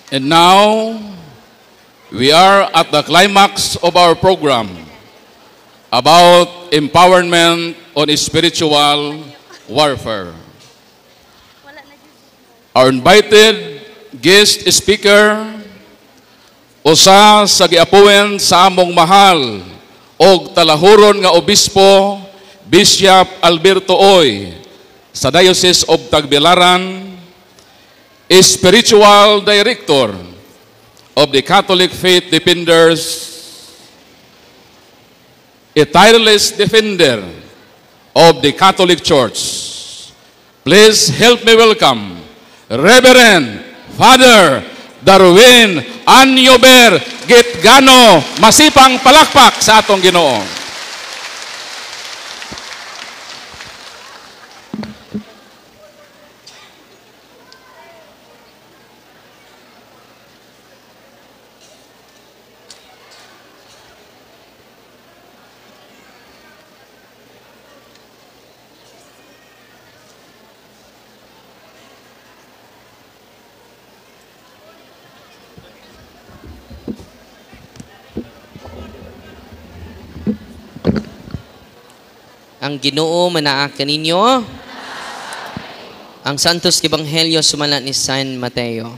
And now, we are at the climax of our program about empowerment on spiritual warfare. Our invited guest speaker, usa sa giapuwen sa among mahal og talahuron nga obispo, Bishop Alberto Oy, sa Diocese of Tagbilaran, Spiritual Director of the Catholic Faith Defenders, a tireless defender of the Catholic Church. Please help me welcome Reverend Father Darwin Anyober Gitgano. Masipang palakpak sa atong Ginoo. Ang Ginoo manaa kaninyo. Ang Santos Ebanghelyo sumalat ni San Mateo.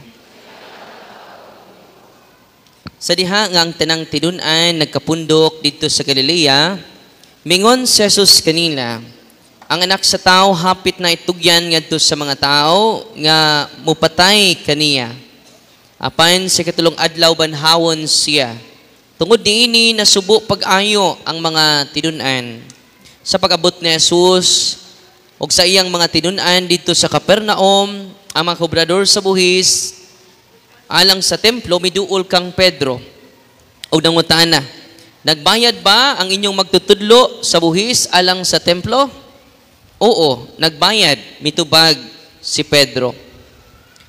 Sa diha nga ang tanang tidun-an nagkapundok dito sa Galilea, mingon si Jesus kanila, ang anak sa tao hapit na itugyan ngadto sa mga tao nga mupatay kaniya. Apan sa katulong adlaw banhawon siya. Tungod niini nasubo pag-ayo ang mga tidun-an. Sa pag-abot ni Jesus og sa iyang mga tinun-an dito sa Capernaum, ang mga kobrador sa buhis alang sa templo miduol kang Pedro og nangutana, nagbayad ba ang inyong magtutudlo sa buhis alang sa templo? Oo, nagbayad, mitubag si Pedro.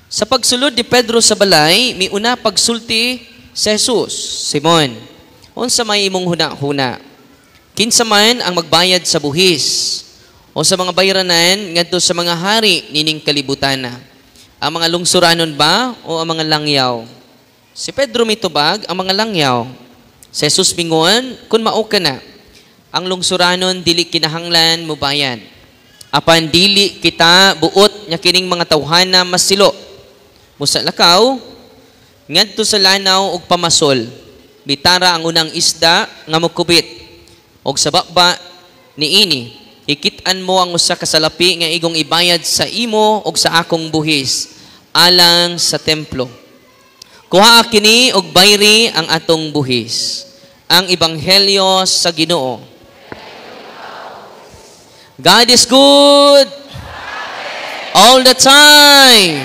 Sa pagsulod ni Pedro sa balay, miuna pagsulti si Jesus, Simon, unsa may imong huna-huna? Kinsa man ang magbayad sa buhis o sa mga bayranan ngadto sa mga hari nining kalibutan? Ang mga lungsuranon ba o ang mga langyaw? Si Pedro mitubag ang mga langyaw. Si Jesus mingon, kun mao ka na, ang lungsuranon dili kinahanglan mo bayad. Apan dili kita buot nya kining mga tawhana masilo. Musa lakaw ngadto sa lanaw og pamasol. Bitara ang unang isda nga mokubit. Og sa baba ni ini, ikit-an mo ang usa ka salapi nga igong ibayad sa imo og sa akong buhis alang sa templo. Kuha kini og bayri ang atong buhis. Ang ebanghelyo sa Ginoo. God is good all the time.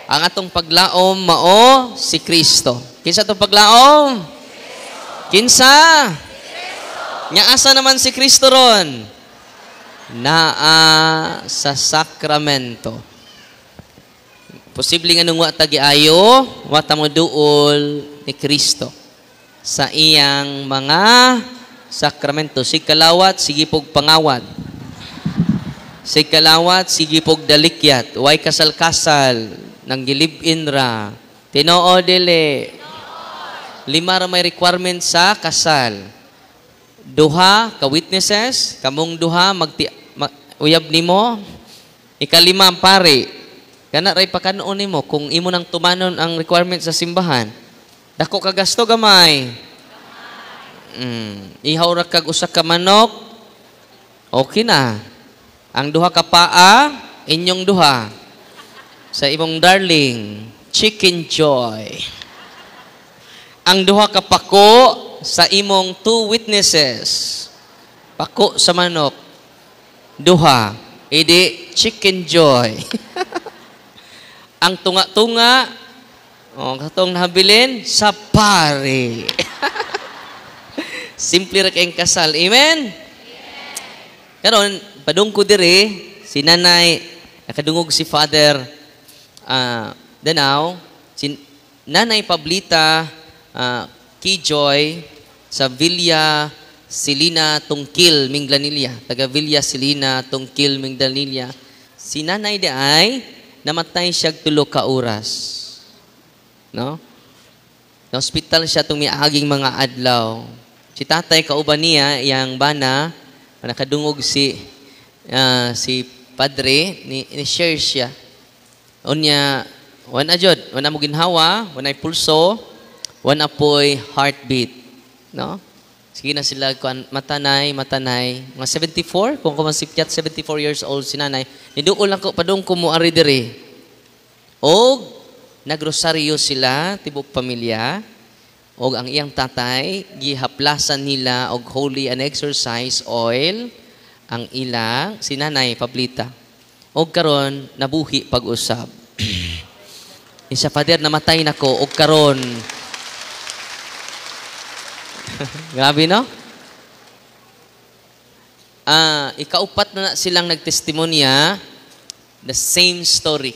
Ang atong paglaom mao si Kristo. Kinsa atong paglaom? Kinsa? Nya asa naman si Kristo ron? Naa sa sakramento. Posible nga nung wata giayo, wata mo duol ni Kristo sa iyang mga sakramento. Sig kalawat, sige pog pangawat. Sig kalawat, sige pog dalikyat. Way kasal-kasal, nang gilib-in ra. Tinoo dili. 5 ra may requirement sa kasal. Duha ka witnesses, kamong duha uyab nimo. Ikalima ang pare. Kana ray pakanon nimo kung imo nang tumanon ang requirement sa simbahan. Dako ka gasto gamay. Ihaw ra kag usa ka manok. Okay na. Ang duha ka paa, inyong duha. Sa imong darling, chicken joy. Ang duha ka pako sa imong 2 witnesses. Pako sa manok. Duha. Idi chicken joy. Ang tunga-tunga, katong nahabilin, sa pare. Simple ra kayong kasal. Amen? Karon, padung ko dire, si nanay, nakadungog si Father Danaw, si Nanay Pablita Kijoy, sa Villa Silina Tungkil, Minglanilla. Taga Villa Silina Tungkil, Minglanilla. Si nanay di ay namatay siya 3 ka oras. No? Na hospital siya itong miaging mga adlaw. Si tatay kauban niya, yang bana, nakadungog si padre, ni-share siya. Unya, wana jud, wana mo ginhawa, wana pulso, wana po'y heartbeat. No? Sige na sila, matanay, mga 74, kung kumasipyat, 74 years old si nanay, niduol lang ko, padung ko mo aridiri. O, nagrosaryo sila, tibok pamilya, o ang iyang tatay, gihaplasan nila og holy and exercise oil, ang ilang, si nanay, Pablita. O karon nabuhi pag-usab. Isa father, namatay na ko, o karon, grabe, no? Ikaupat na silang nagtestimonya, the same story.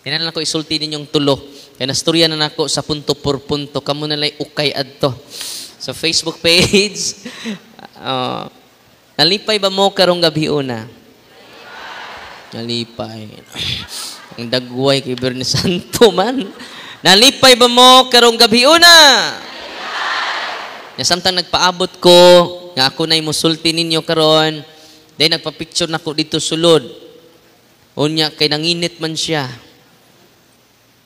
Yan na lang ko isulti ninyong tulo. Kaya nastorya na nako sa punto por punto. Kamu na lang ukay adto. Sa Facebook page. Nalipay ba mo karong gabi una? Nalipay. Ang dagway kay Bernie Santo man. Nalipay ba mo karong gabi una? Na samtang nagpaabot ko, nga ako na'y musulti ninyo karon, dahil nagpa-picture na ko dito sulod. Unya, kay nanginit man siya.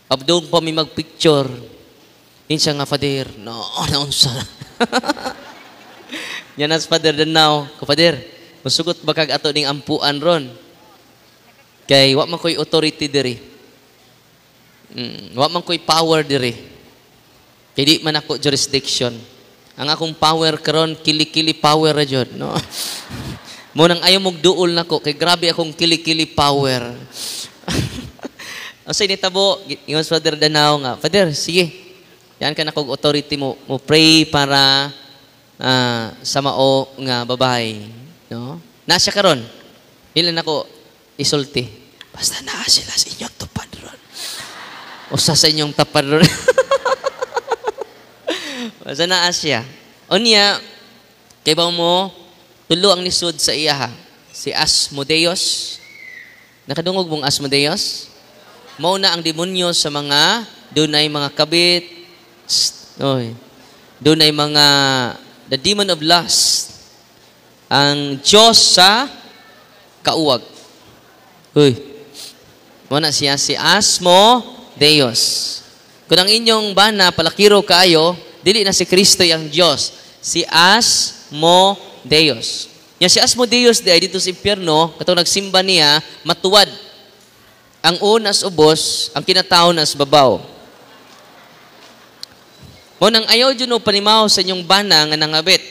Abdoon pa may mag-picture. Yun siya nga, Father, no, naunsa. Yan as Father Danaw. Father, masugot ba kag ato ning ampuan ron? Kay, wa man ko'y authority diri. Wa man ko'y power diri. Kay di man ako jurisdiction. Ang akong power karon kili-kili power ra jud, no? Mo nang ayaw mog duol nako kay grabe akong kili-kili power. Asa ni tabo, ingon sa Father Danaw nga, Father, sige. Yan ka na kog authority mo pray para sa mao nga babae, no? Nasya karon. Dili nako isulti. Basta naa sila sa inyong tupad ron. Usa sa inyong tapad ron. Basta naa siya. Unya, kay ba mo, tulo ang nisod sa iya, si Asmodeus. Nakadungog mong Asmodeus? Mauna ang demonyo sa mga, doon ay mga kabit, doon ay mga, the demon of lust, ang Diyos sa kauwag. Mauna siya si Asmodeus. Kung ang inyong bana, palakiro kaayo, dili na si Kristo yung Diyos. Si Asmodeus. Yan si Asmodeus dito sa impyerno, katong nagsimba niya, matuwad. Ang unas ubos, ang kinataon as babaw. Mo nang ayaw dyan o panimaw sa inyong bana nga nangabit.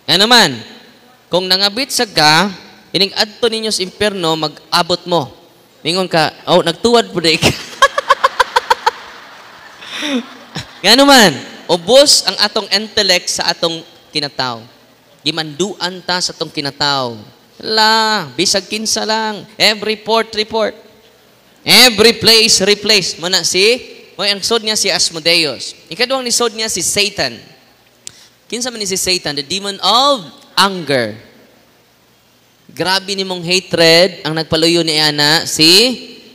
Yan naman, kung nangabit sa ka, ining adto ninyo sa impyerno, mag-abot mo. Mingon ka, nagtuwad po rin ka. Nga naman, ubos ang atong intellect sa atong kinataw. Gimanduan ta sa atong kinataw. Bisag kinsa lang. Every report. Every place, replace. Mana ang sod niya si Asmodeus. Ikaduhang ni sod niya si Satan. Kinsa man ni si Satan? The demon of anger. Grabe ni mong hatred ang nagpaluyo ni Ana, si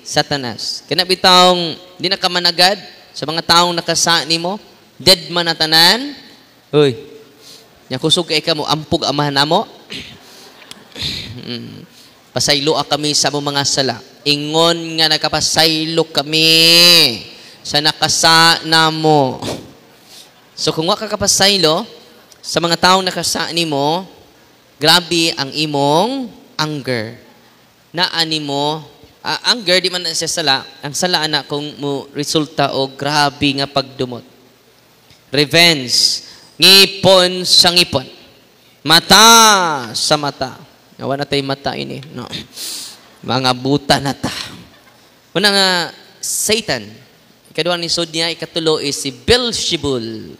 Satanas. Kinabitawng di na kamanagad sa mga taong nakasa ni mo. Dead man na tanan. Uy, kusog kay ka mo, ampug amahan na mo. Pasaylo kami sa mga sala. Ingon nga nakapasaylo kami sa nakasa na mo. So kung wa ka kapasaylo, sa mga taong nakasa ni mo, grabe ang imong anger. Naani mo, anger, di man na siya sala. Ang sala na kung mo resulta o grabe nga pagdumot. Revenge. Ngipon sa ngipon. Mata sa mata. Nawa na tayo mata ini. No. Mga buta na ta. Una nga, Satan. Ikaduang ni sod niya, ikatulo is si Beelzebul.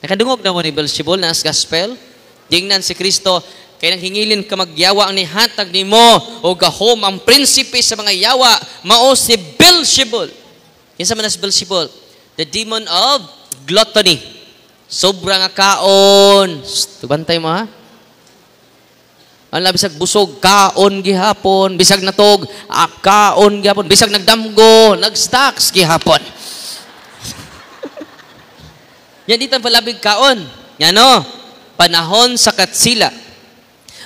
Nakadungog na mo ni Beelzebul na as gospel. Dingnan si Kristo, kaya nang hingilin ka magyawa ang nihatag ni mo o gahom ang prinsipe sa mga yawa, mao si Beelzebul. Yan sa manas Beelzebul. The demon of gluttony. Sobrang kaon. Tubantay mo ha? Ala, bisag busog, kaon gihapon. Bisag natog, kaon gihapon. Bisag nagdamgo, nagstocks gihapon. Yan dito palabig kaon. Yan no, panahon sa katsila.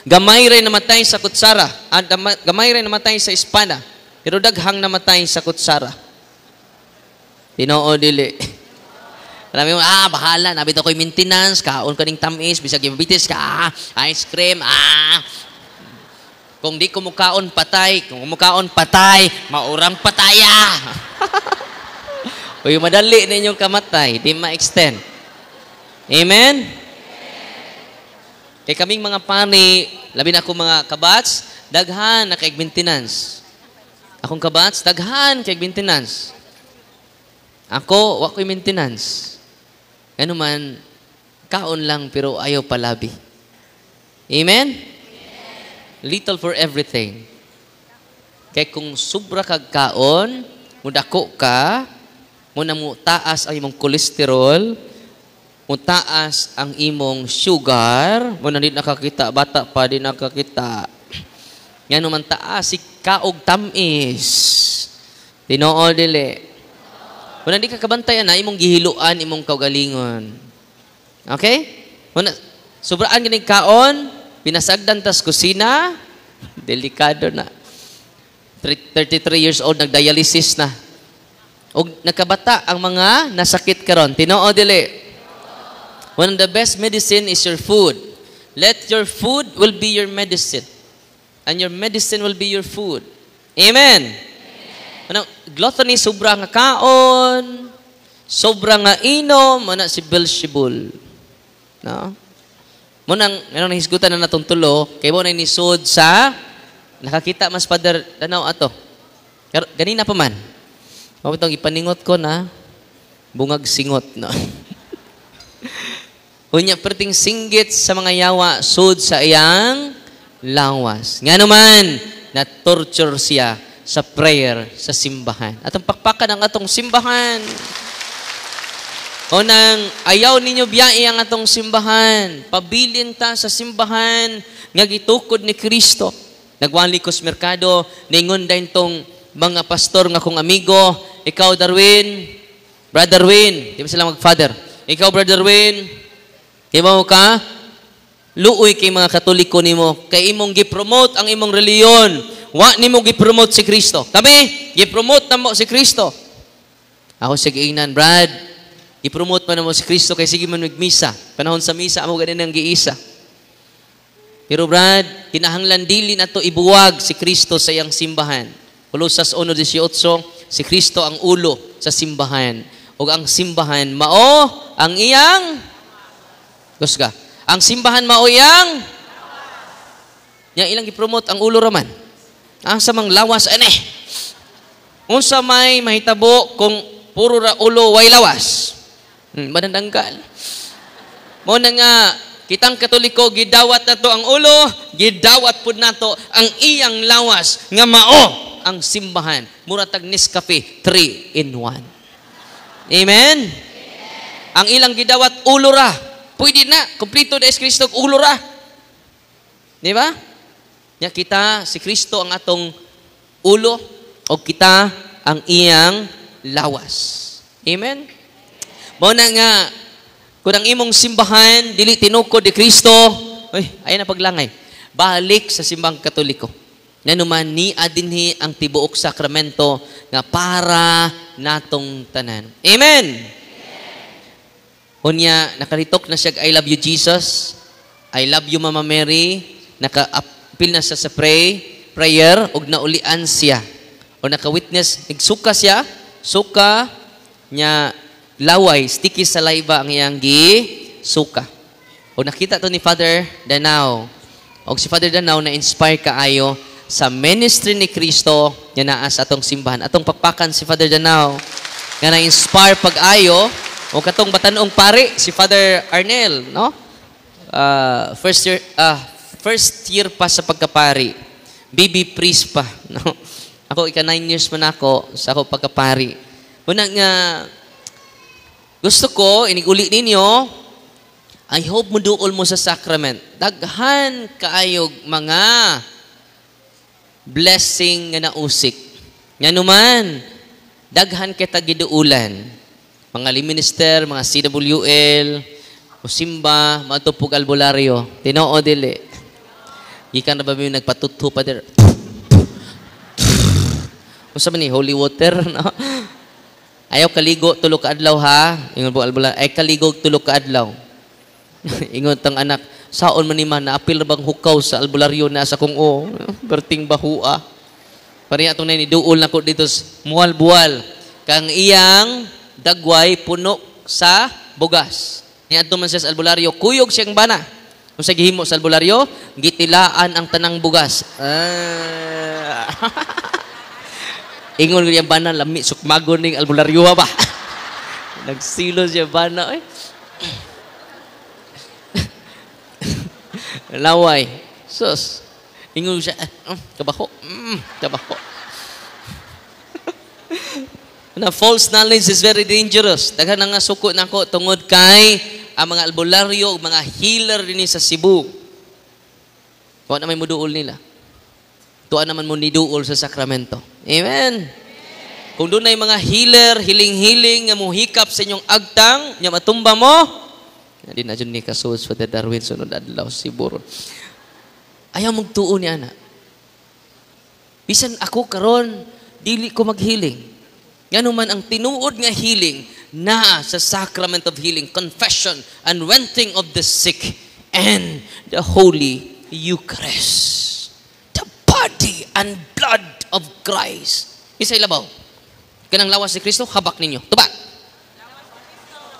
Gamay rin namatay sa kutsara. At gamay rin namatay sa espada. Pero daghang namatay sa kutsara. Tinoo dili. Marami mo, bahala, nabito ko'y maintenance, kaon ka ng tamis, bisag diabetes ka, ice cream, Kung di kumukaon, patay. Kung kumukaon, patay. Maurang pataya. Uy, madali na inyong kamatay, di ma-extend. Amen? Kaya kaming mga pari, labi na ako mga kabats, daghan na kay maintenance. Akong kabats, daghan kay maintenance. Ako, wako'y maintenance. Ano man, kaon lang pero ayaw palabi. Amen? Little for everything. Kaya kung sobra kag kaon, mudako ka, muna mo taas ang imong kolesterol, mo taas ang imong sugar, muna di nakakita, bata pa di nakakita. Yan naman taas, si kaog tamis. Tinoo dili. Muna di ka kabantayan na, imong gihiluan, imong kaugalingon. Okay? Muna, sobraan ganing kaon, pinasagdan tas kusina, delikado na. 33 years old, nagdialysis na. O nagkabata ang mga nasakit karon. Tinoo dili. One of the best medicine is your food. Let your food will be your medicine. And your medicine will be your food. Amen. Ano, gluttony, sobra nga kaon, sobra nga inom, mana si Beelzebul. No? Munang, ano nahisgutan na natong tulo, kaya mo na inisod sa, nakakita mas Father Danaw ato. Ganina pa man. Mabitong ipaningot ko na, bungag singot. No? Unya, perting singgit sa mga yawa, sud sa iyang lawas. Nga naman, na-torture siya sa prayer, sa simbahan. Atong pakpakan ang atong simbahan. O nang ayaw ninyo biyai ang atong simbahan. Pabilin ta sa simbahan nga gitukod ni Kristo. Nagwali ko sa merkado, ningon dahin tong mga pastor nga kong amigo. Ikaw, Darwin, Brother Win, di ba sila mag-father? Ikaw, Brother Win, di ba mo ka? Luoy kay mga Katoliko nimo, kay imong gi-promote ang imong reliyon. Wa nimo gi-promote si Kristo. Kami, gi-promote na mo si Kristo. Ako sige inan, Brad. I-promote pa na mo si Kristo kay sige man magmisa. Panahon sa misa, amo ganin ang giisa. Pero Brad, kinahanglan dili na to ibuwag si Kristo sa iyang simbahan. Kolosas 1:18, si Kristo ang ulo sa simbahan. O ang simbahan, mao ang iyang Gusga. Ang simbahan mao iyang ilang i-promote ang ulo raman. Ang samang lawas, unsa may mahitabo kung puro ra ulo way lawas. Madandanggal. Mo na nga, kitang Katoliko, gidawat na to ang ulo, gidawat po na to ang iyang lawas, nga mao ang simbahan. Muratag Nescafe, 3-in-1. Amen? Ang ilang gidawat, ulo ra. Pwede na, kumplito na is Kristo, ulo ra. Di ba? Nya kita, si Kristo ang atong ulo, o kita ang iyang lawas. Amen? Mao na nga, kung ang imong simbahan, dili tinukod ni Kristo, ayan na paglangay, balik sa simbang Katoliko. Nga naman, ni adinhi ang tibuok sakramento nga para natong tanan. Amen? Unya, nakalitok na siya, I love you Jesus, I love you Mama Mary, naka-apil na siya sa prayer, ug naulian siya. O naka-witness, nagsuka siya, suka, nya laway, sticky sa layba ang iyang suka. O nakita to ni Father Danaw. O si Father Danaw na-inspire kaayo sa ministry ni Kristo nga naa sa atong simbahan. Atong pakpakan si Father Danaw nga na-inspire pag-ayo o katong batanong pari si Father Arnel, no? First year pa sa pagkapari. Baby priest pa, no? Ako, 9 years man ako sa ako pagkapari. Una nga, gusto ko, iniguli ninyo, I hope mo duol mo sa sacrament. Daghan kaayog mga blessing nga nausik. Nga naman, daghan kita giduulan. Mga liminister, mga CWL, musimba, matupog albularyo. Tinoo dili. Gikan na ba may nagpatuto pa der? Kung sa ni holy water, no? Ayaw kaligo tulog ka adlaw ha. Ingon po albularyo, ay kaligo tulog ka adlaw. Ingon tang anak, saon man ni man naapil bang hukaw sa albularyo na sa kung o, berting bahua. Pariya itong na niduol na ko dito muwal-buwal. Kang iyang dagway puno sa bugas. Niadto man siya sa albularyo, kuyog siyang bana. Kung sa gihimo sa albularyo, gitilaan ang tanang bugas. Ingon ko yung bana, lami, sukmagon ng albularyo ba? Nagsilo siya bana. Laway. Sus. Ingon siya, kabaho. Kabaho. Na false knowledge is very dangerous. Daghan na nga suko na ko tungod kay ang mga albularyo, mga healer din sa Cebu. Tuwa na may muduol nila. Tuwa naman mo niduol sa sakramento. Amen. Kung doon ay mga healer, hiling-hiling, nga muhikap sa inyong agtang, nga matumba mo, hindi na dyan ni Kasus, Father Darwin, sunod adlaw, Cebu. Ayaw magtuo niya na. Bisan ako karon, dili ko maghiling. Yan naman ang tinuod nga healing na sa sacrament of healing, confession, anointing of the sick, and the Holy Eucharist. The body and blood of Christ. Isa ilabaw. Kanang lawas ni Kristo, habak ninyo. Tubak.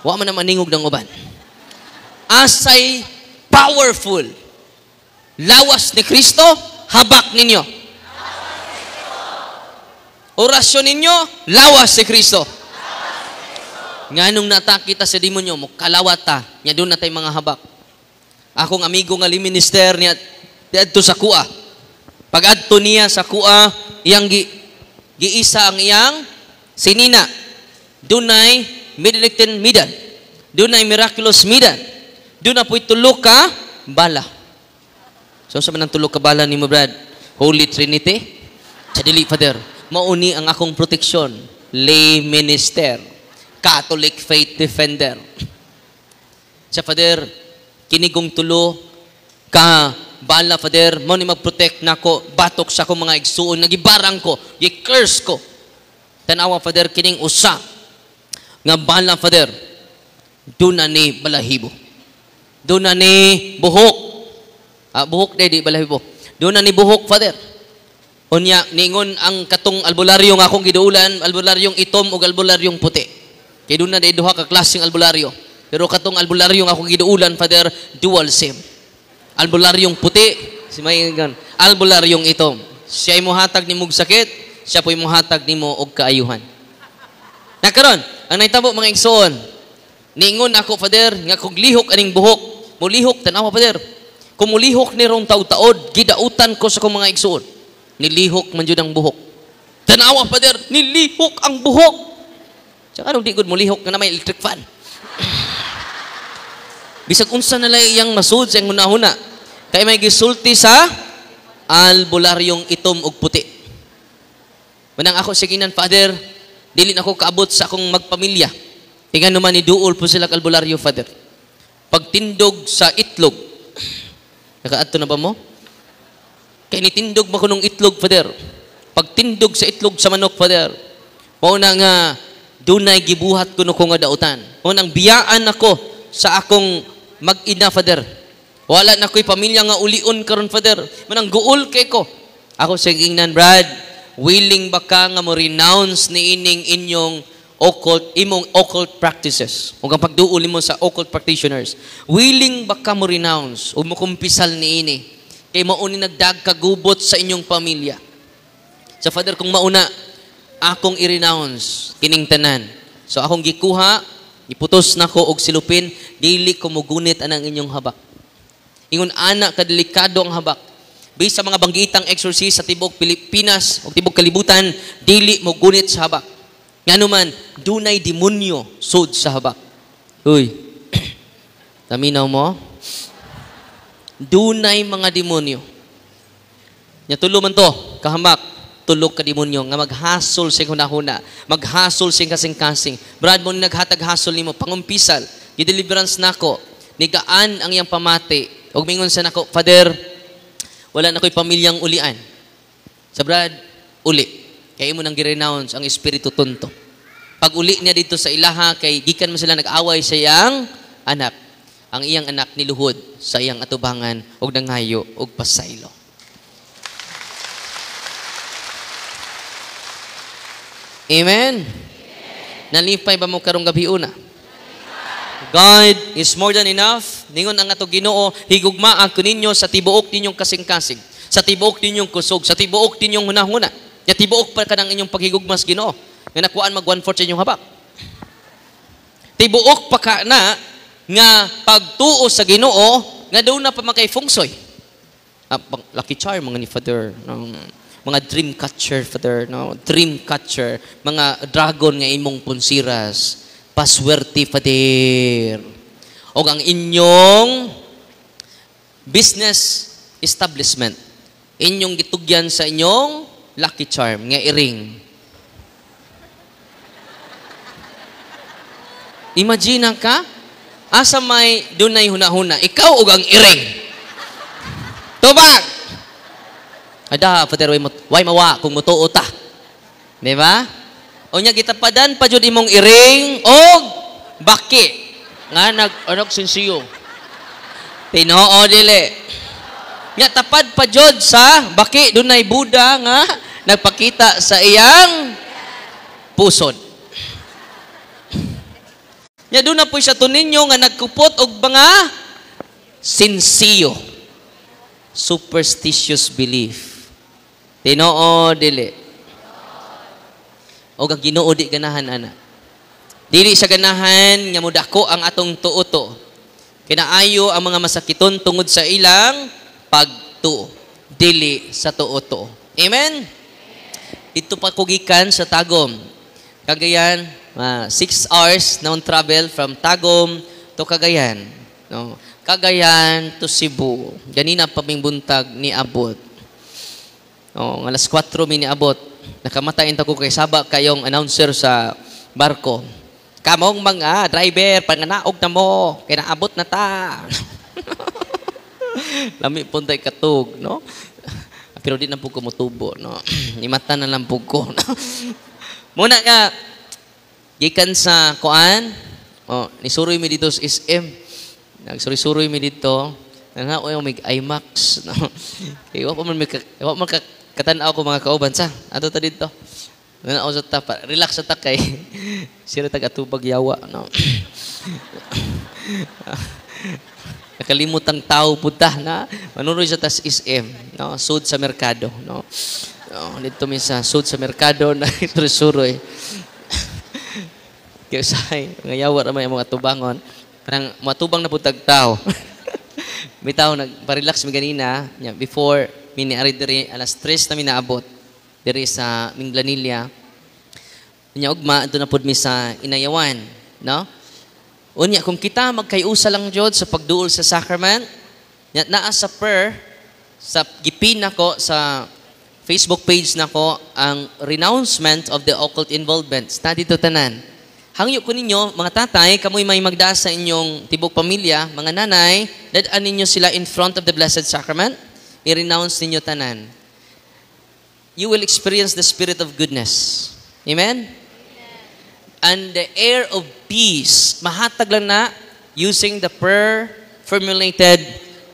Wa man na maningog ng uban. Asay powerful. Lawas ni Kristo, habak ninyo. Orasyon ninyo, lawas si Kristo. Nga nung natakita sa demonyo mo, kalawata, niya doon na tayo mga habak. Akong amigo nga liminister niya, dito sa kuha. Pag adto niya sa kuha, iyang giisa ang iyang sinina. Dunay Benedictine midan. Dunay miraculous midan. Doon na po'y tulog ka, bala. So, sa manang tulog ka bala ni mo, Brad? Holy Trinity? Sa dili, Father. Mauni ang akong proteksyon. Lay minister. Catholic faith defender. Sa Father, kinigong tulo ka bala, Father, mo ni mag-protect na ko, batok sa akong mga igsuon, nagibarang ko, i-curse ko. Tanawa, Father, kining usa. Nga bala, Father, doon na ni balahibo. Doon na ni buhok. Buhok di balahibo. Doon na ni buhok, Father. Unya, ningon ang katong albularyo nga akong giduulan, albularyong itom o albularyong puti. Kaya doon na duha ka klaseng albularyo. Pero katong albularyo nga akong giduulan, Father, dual SIM. Albularyong puti, si may gan. Albularyong itom. Siya ay muhatag ni mong sakit, siya po ay muhatag ni mo og kaayuhan. Nakaron, ang naitabo mga igsoon, ningon ako, Father, nga kung lihok aning buhok, mulihok, tanawa, Father. Kung mulihok ni rong taud-taod, gidautan ko sa kong mga igsoon. Nilihok man jud ang buhok. Tanawa, Father, nilihok ang buhok. Tsaka anong di gud mo lihok nga na may electric fan. Bisag unsa na lang iyang masud sa iyang hunahuna. Kaya may gisulti sa albularyong itom ug puti. Manang ako siginan, Father, dili na ako kaabot sa akong magpamilya. Tingan naman ni duol po sila albularyo, Father. Pagtindog sa itlog. Nakaadto na ba mo? Kaya nitindog mo ko nung itlog, Father. Pagtindog sa itlog sa manok, Father. Mauna nga, dunay gibuhat ko no ko nga dautan. Maunang biyaan ako sa akong mag-ina, Father. Wala na ko'y pamilya nga ulion karon, Father. Manang guol kay ko. Ako sa ingnan, Brad, willing ba ka nga mo renounce ni ining inyong imong occult practices? O kang pagduuli mo sa occult practitioners. Willing ba ka mo renounce o mo kumpisal ni ini? Kay mauni nagdagkagubot sa inyong pamilya. Sa Father, kung mauna, akong i-renounce kining tanan. So akong gikuha, iputos na ko og silupin, dili ko mugunit anang inyong habak. Ingon ana kadelikado ang habak. Based sa mga banggitang exorcist sa tibok Pilipinas o tibok kalibutan, dili mo gunit sa habak. Nganuman, dunay demonyo sud sa habak. Uy, taminaw mo? Dunay mga demonyo. Nya tulo man to, kahamak. tulog ka demonyo nga maghasol sing hunahuna, maghasol sing kasing-kasing. Brad mo naghatag hasol nimo pangumpisal, gi-deliverance nako, nigaan ang iyang pamati. Og mingon sa nako, Father, wala na ko'y pamilyang ulian. Sa Brad, uli. Kaya mo nang gi-renounce ang espiritu tonto. Pag uli niya dito sa ilaha, kay gikan mo sila nag-away sa iyang anak. Ang iyang anak niluhod sa iyang atubangan og nangayo og pasaylo. Amen? Nalipay ba mo karong gabi una? God is more than enough. Ningon ang ato Ginoo, higugmaan ko ninyo sa tibuok ninyong kasing-kasing, sa tibuok ninyong kusog, sa tibuok ninyong hunahuna. Ya tibuok pa kanang inyong paghigugmas Ginoo. Nga nakuan mag 1/4 sa inyong habak. Tibuok pa ka na nga pagtuo sa Ginoo nga doon na pa makay fungsoy. Lucky charm mga ni Father, mga dream catcher Father, dream catcher, mga dragon nga imong punsiras, paswerte Father. O ang inyong business establishment, inyong gitugyan sa inyong lucky charm nga iring. Imagine ka, asa may dunay hunahuna, ikaw ug ang iring. Tubag! Ada, Father, way mawa kung mutuo ta. Di ba? O niya, gitapadan pa jud imong iring og baki. Nga nag-anak sinsiyo. Tinoo dili. Nga tapad pa jud sa baki, dunay Buddha nga nagpakita sa iyang pusod. Nya doon na po siya to ninyo nga nagkupot og mga sinsiyo. Superstitious belief. Tinoo dili. O ang Ginoo di ganahan ana. Dili siya ganahan nga mudako ang atong tuoto. Kinaayo ang mga masakiton tungod sa ilang pagtuo. Dili sa tuoto. Amen? Ito pa kugikan sa Tagum. Cagayan, 6 hours na travel from Tagum to Cagayan. No? Cagayan to Cebu. Ganina pa ming buntag ni abot. No, alas 4 mi ni abot. Nakamatayin ta ko kay saba kayong announcer sa barko. Kamong mga driver, panganaog na mo, kay naabot na ta. Lami puntay katug, no? Pero di na po ko mutubo, no? Imata na lang po ko, no? Muna nga, gikan sa kuan, nisuroy mi dito sa SM. Nagsuroy-suroy mi dito. Nga, may IMAX. No? Kaya wala man katanaw ko mga kauban sa. Ato ta dito. Nanaw sa tapa. Relax sa takay. Sira tag-atubag yawa. No? Nakalimutang tao puta na. Manuroy sa tas SM. No? Sud sa merkado. No? Dito mi sa sud sa merkado na suroy. Kaya say, ngayawa naman yung mga tubangon. Parang matubang na putag tao. May tao nagpa-relax mi ganina. Before, miniari diri, alas 3 na minaabot. Diri sa Minglanilla. Ugma, ito na po mi sa Inayawan. No? Unya, kung kita magkayusa lang jud sa pagduol sa sacrament, naa sa prayer, sa gipin nako sa Facebook page nako ang renouncement of the occult involvement. Study to tanan. Hangyo ko ninyo, mga tatay, kamoy may magda sa inyong tibok pamilya, mga nanay, dadaan ninyo sila in front of the Blessed Sacrament, i-renounce ninyo tanan. You will experience the spirit of goodness. Amen? And the air of peace, mahatag lang na using the prayer formulated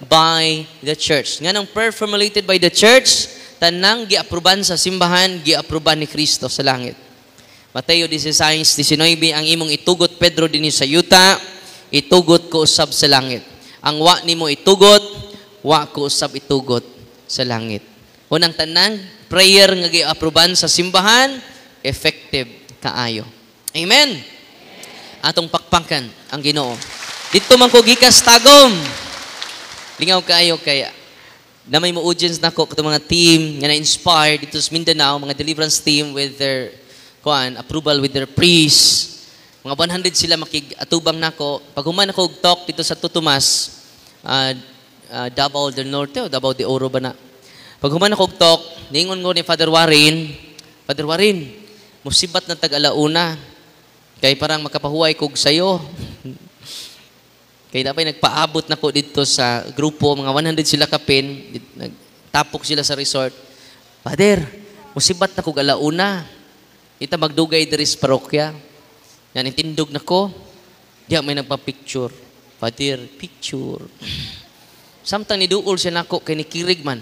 by the church. Nga ng prayer formulated by the church, tanang giaproban sa simbahan, giaproban ni Kristo sa langit. Mateo 16:19 ang imong itugot Pedro dinhi sa yuta, itugot ko usab sa langit. Ang wa nimo itugot, wa ko usab itugot sa langit. Unang tanang prayer nga giaproban sa simbahan, effective kaayo. Amen. Atong pakpakan ang Ginoo. Dito man ko gikas Tagum. Lingaw kaayo kaya na may mo audience nako katong mga team nga na-inspire dito sa Mindanao, mga deliverance team with their approval with their priests. Mga 100 sila makig-atubang nako. Pag human ako talk dito sa Tutumas, Davao del Norte o Davao de Oro ba na? Pag human ako tok, ningon ko ni Father Warren, musibat na tag-alauna. Kay parang makapahuway kog sayo. Kay dapat nagpaabot na ko dito sa grupo, mga 100 sila kapin, nagtapok sila sa resort. Father, musibat na kog alauna. Ita magdugay diri sa parokya. Yan, intindog na ko. Diya may nagpa-picture. Father, picture. Samtang niduol siya nako kay nikirig man.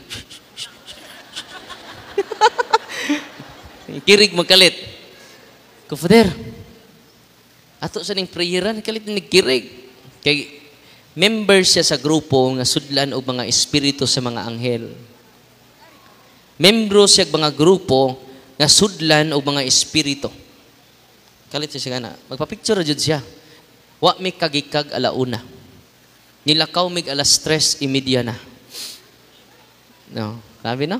Nikirig magkalit. Ko, Father, ato sa ning prayeran, kalit na nikirig. Kay member siya sa grupo nga sudlan og mga espiritu sa mga anghel. Membro siya mga grupo nga sudlan og mga espiritu. Kalit siya kana. Magpa-picture jud siya. Wa mi kagikag alauna. Nilakaw mig alas 3:30 na. No, sabi no?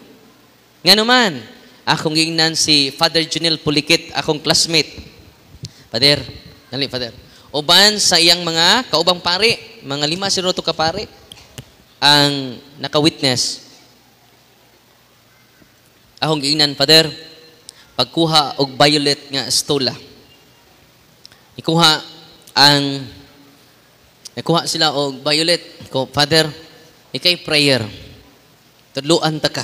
Nga naman, akong gingnan si Father Junel Pulikit, akong classmate. Father, dali Father. Uban sa iyang mga kaubang pari, mga 5-0 ka pari, ang naka-witness. Akong giingnan, Father, pagkuha og violet nga stola. Ikuha sila og violet. Ko, Father, ikay prayer. Tudluan ta ka.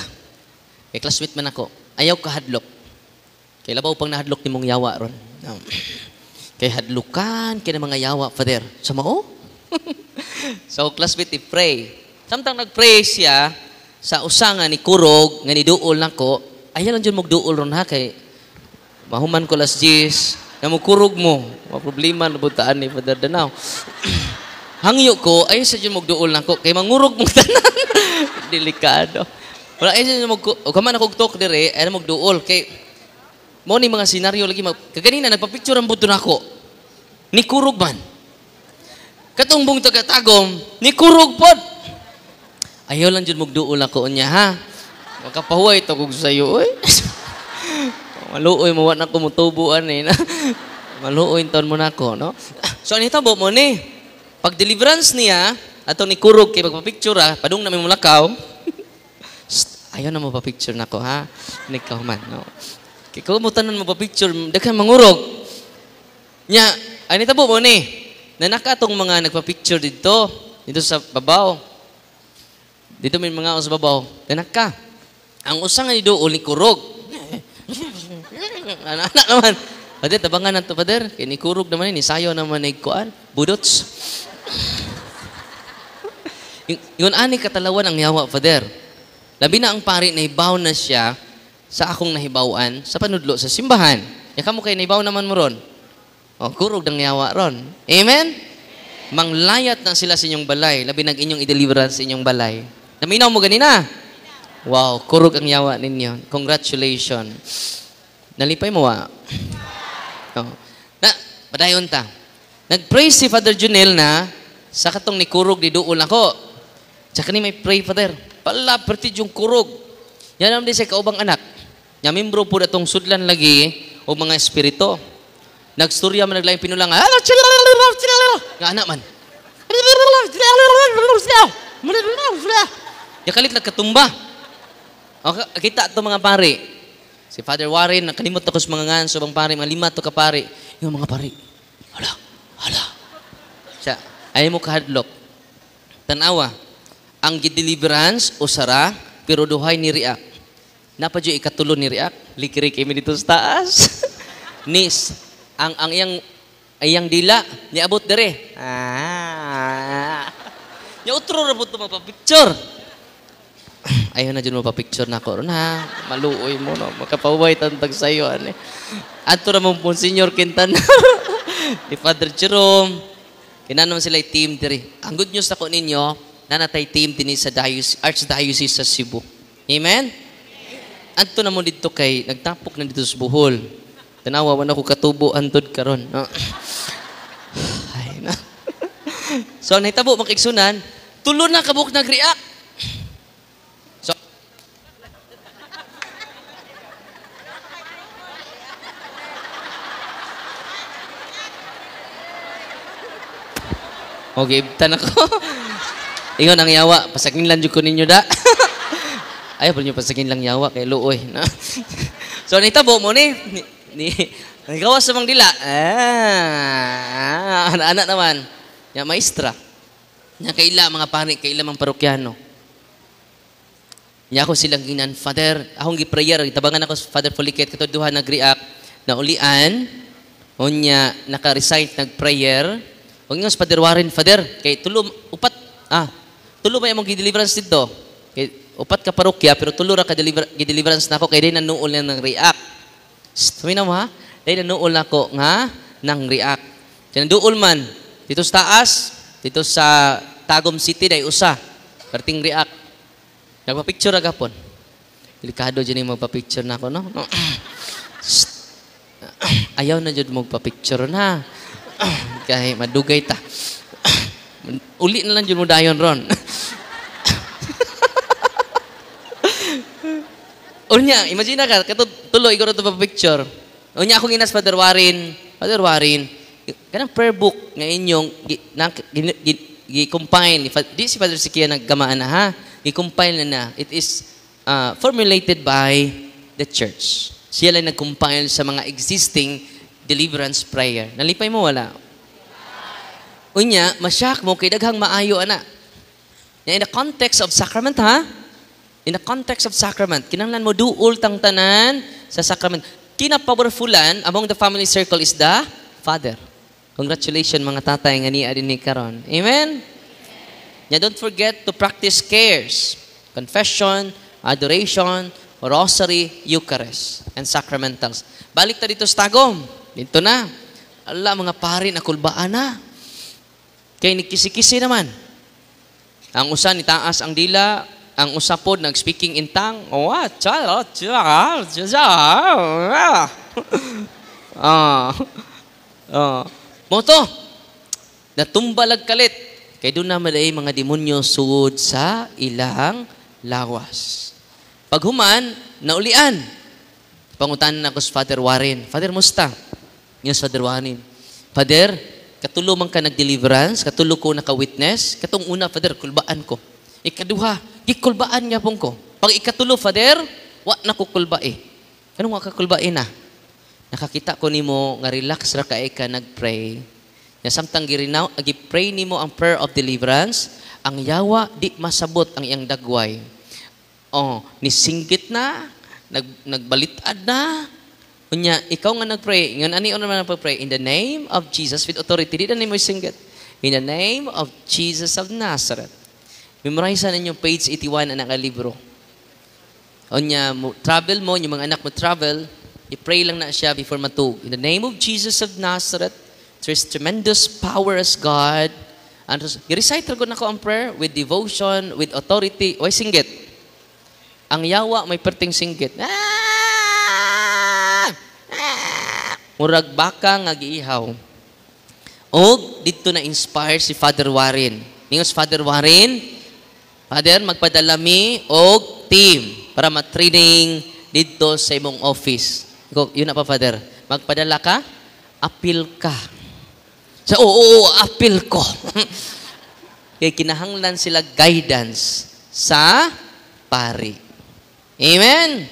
Kay classmate man ako. Ayaw ka hadlok. Kay labaw pang nahadlok nimong yawa ron. No. Kay hadlukan kina mga yawa, Father. Sa mao? So, classmate, i-pray. Samtang nag-pray siya, sa usanga ni Kurog, nga ni duol na ko, ayaw lang dyan magduol ron ha, kay mahuman ko las 10, na magkurog mo. Mga problema, nabutaan ni Father Danaw. Hangyo ko, ayaw sa dyan magduol na ko, kay mangurog mong tanan. Delikado. Wala, ayaw sa dyan magkurog. O kaman akong talk dire, ayaw magduol, kay mo ni mga senaryo lagi kaganina nagpa-picture ang buto nako. Ni kurog man. Katumbong taga-tagom, ni kurog pod. Ayaw lang jud magduol ako unya ha. Makapahuway to kog sayo oy. Maluoy mo wa na ko mutubuan eh na. Maluoy ton mo nako, no? So anita mo ni pag deliverance niya ato ni kurog kay magpa-picture ha, padung na may mulakaw. Ayaw na mo pa-picture nako ha. Nikaw man, no? Kaya kung mo tanan mo pa picture, daghan mangurog. Nya, ani tabo mo ni. Nanakatong mga nagpa-picture dito sa babaw. Dito may mga sa babaw. Nanaka. Ang usang ni duol ni kurog. Anak naman. Father, tabangan nato, Father. Kay ni kurog naman ni sayo naman ni kuan, budots. Yun ani katalawan ang yawa, Father. Labi na ang pari na ibaw na siya sa akong nahibawan sa panudlo sa simbahan. Ya kamo kay nahibaw naman mo ron. O, kurog ng yawa ron. Amen? Manglayat na sila sa inyong balay. Labi nag inyong i-deliverance sa inyong balay. Naminaw mo ganina? Wow, kurog ang yawa ninyo. Congratulations. Nalipay mo Oh. Na, padayon ta. Nag-pray si Father Junel na sa katong ni kurog di duol ako. Tsaka ni may pray, Father. Pala, perti yung kurog. Yan naman din sa kaubang anak. Nya membro po datong sudlan lagi o mga espiritu. Nagstorya man naglaing pinulang. Nga anak man. Ya kalit nagkatumba. O, kita ito mga pari. Si Father Warren, nakalimot ako sa mga nganso, bang pari, mga 5 to ka pari. Yung mga pari, hala. Siya, ayaw mo kahadlok. Tanawa, ang deliverance o sara, pero duhay ni react. Napadyo ikatulo ni react, likirik kami dito sa taas. Nis, ang iyang dila, niabot dere. Nya utro ra buto mapapicture. Ayaw na dyan mapapicture na ko. Na, maluoy mo, no? Makapaway tantag sa'yo. Ato na mong Monsignor Quintana. Ni Father Jerome. Kinanaman sila team diri. Ang good news ako ninyo, nanatay team din sa Archdiocese sa Cebu. Amen? Anto na mo dito kay, nagtapok na dito sa Bohol. Tanawa man ako katubo, antod karon. No? Ay, na. So, nahitabo makiksunan, tulo na kabuk nag-react. So, okay, ibtan ako. Ingon ang yawa, pasagin lang ko ninyo da. Ayaw pa niyo pasagin lang yawa kay luoy. No? So, nitabo mo ni gawas sa mga dila. Anak naman. Ya, maestra. Nya kaila mga pari, kaila mga parokyano. Nya ako silang ginan, Father, akong gi-prayer, tabangan ako sa Father Foliket, katuduhan nag-react, na ulian, unya, naka-recite, nag-prayer, huwag nga sa Father Warren, Father, kay tulo ba yung gi-deliverance dito? Kay, upat ka parokya, pero tulo ra ka gi-deliverance na ako, kay di nanuol na nang-react. Sabi na mo ha? Di nanuol na ako nga, nang-react. Kaya nanuol man, dito sa taas, dito sa Tagum City, dahil usa, parting react. Nagpa-picture agapon. Delikado dyan yung magpa-picture na ako, no? Ayaw na dyan magpa-picture na. Kahit madugay ta. Uli na lang dyan mo dayon ron. Unya, imagine ka, tuloy ko rin ito pa-picture. Unya, akong inas Father Warren, kanang prayer book nga inyong gi-compile. Di si Father Sikia naggamaan na ha. I-compile na. It is formulated by the church. Siya lang nag-compile sa mga existing deliverance prayer. Nalipay mo, wala? Unya, masyak mo, kay daghang maayo, ana. In the context of sacrament, ha? In the context of sacrament, kinahanglan mo duol tang tanan sa sacrament. Kina-powerfulan among the family circle is the Father. Congratulations, mga tatay, nga niya din ni karon. Amen? Yeah, don't forget to practice cares, confession, adoration, rosary, Eucharist, and sacramentals. Balik ta dito sa Tagum. Dito na. Allah, mga pari, nakulbaan na. Kaya nikisi-kisi naman. Ang usa ni taas ang dila, ang usapod nag-speaking in tongue. Moto, natumbalag kalit. Kaya doon naman ay mga demonyo sugod sa ilang lawas. Paghuman, naulian. Pangutanan ako sa Father Warren. Father, musta? Yung Father Warren. Father, katulo man ka nag-deliverance, katulo ko naka-witness. Katong una, Father, kulbaan ko. Ikaduha, gikulbaan nga pong ko. Pag ikatulo, Father, wa na ko kulbae. Anong wa ka kulbae na? Nakakita ko ni mo, nga relax ra ka nag-pray. Na samtang gi-pray nimo ang prayer of deliverance, ang yawa di masabot ang iyang dagway. Nisinggit na, nagbalitad na. Unya, ikaw nga nag-pray, ngan ani naman nagpa-pray in the name of Jesus with authority. Di na nimo singgit. In the name of Jesus of Nazareth. Memorize na ninyong page 81 ang libro. Unya, travel mo, yung mga anak mo travel, i-pray lang na siya before matug. In the name of Jesus of Nazareth, there's tremendous power as God. And i-recite ko na ko ang prayer with devotion, with authority. Why singgit? Ang yawa may perting singgit. Murag baka nga giihaw. O dito na inspire si Father Warren. Ningos Father Warren, Father, magpadala mi og team para ma-training dito sa imong office. Yun na pa, Father. Magpadala ka, appeal ka. So, appeal ko. Kaya kinahanglan sila guidance sa pari. Amen?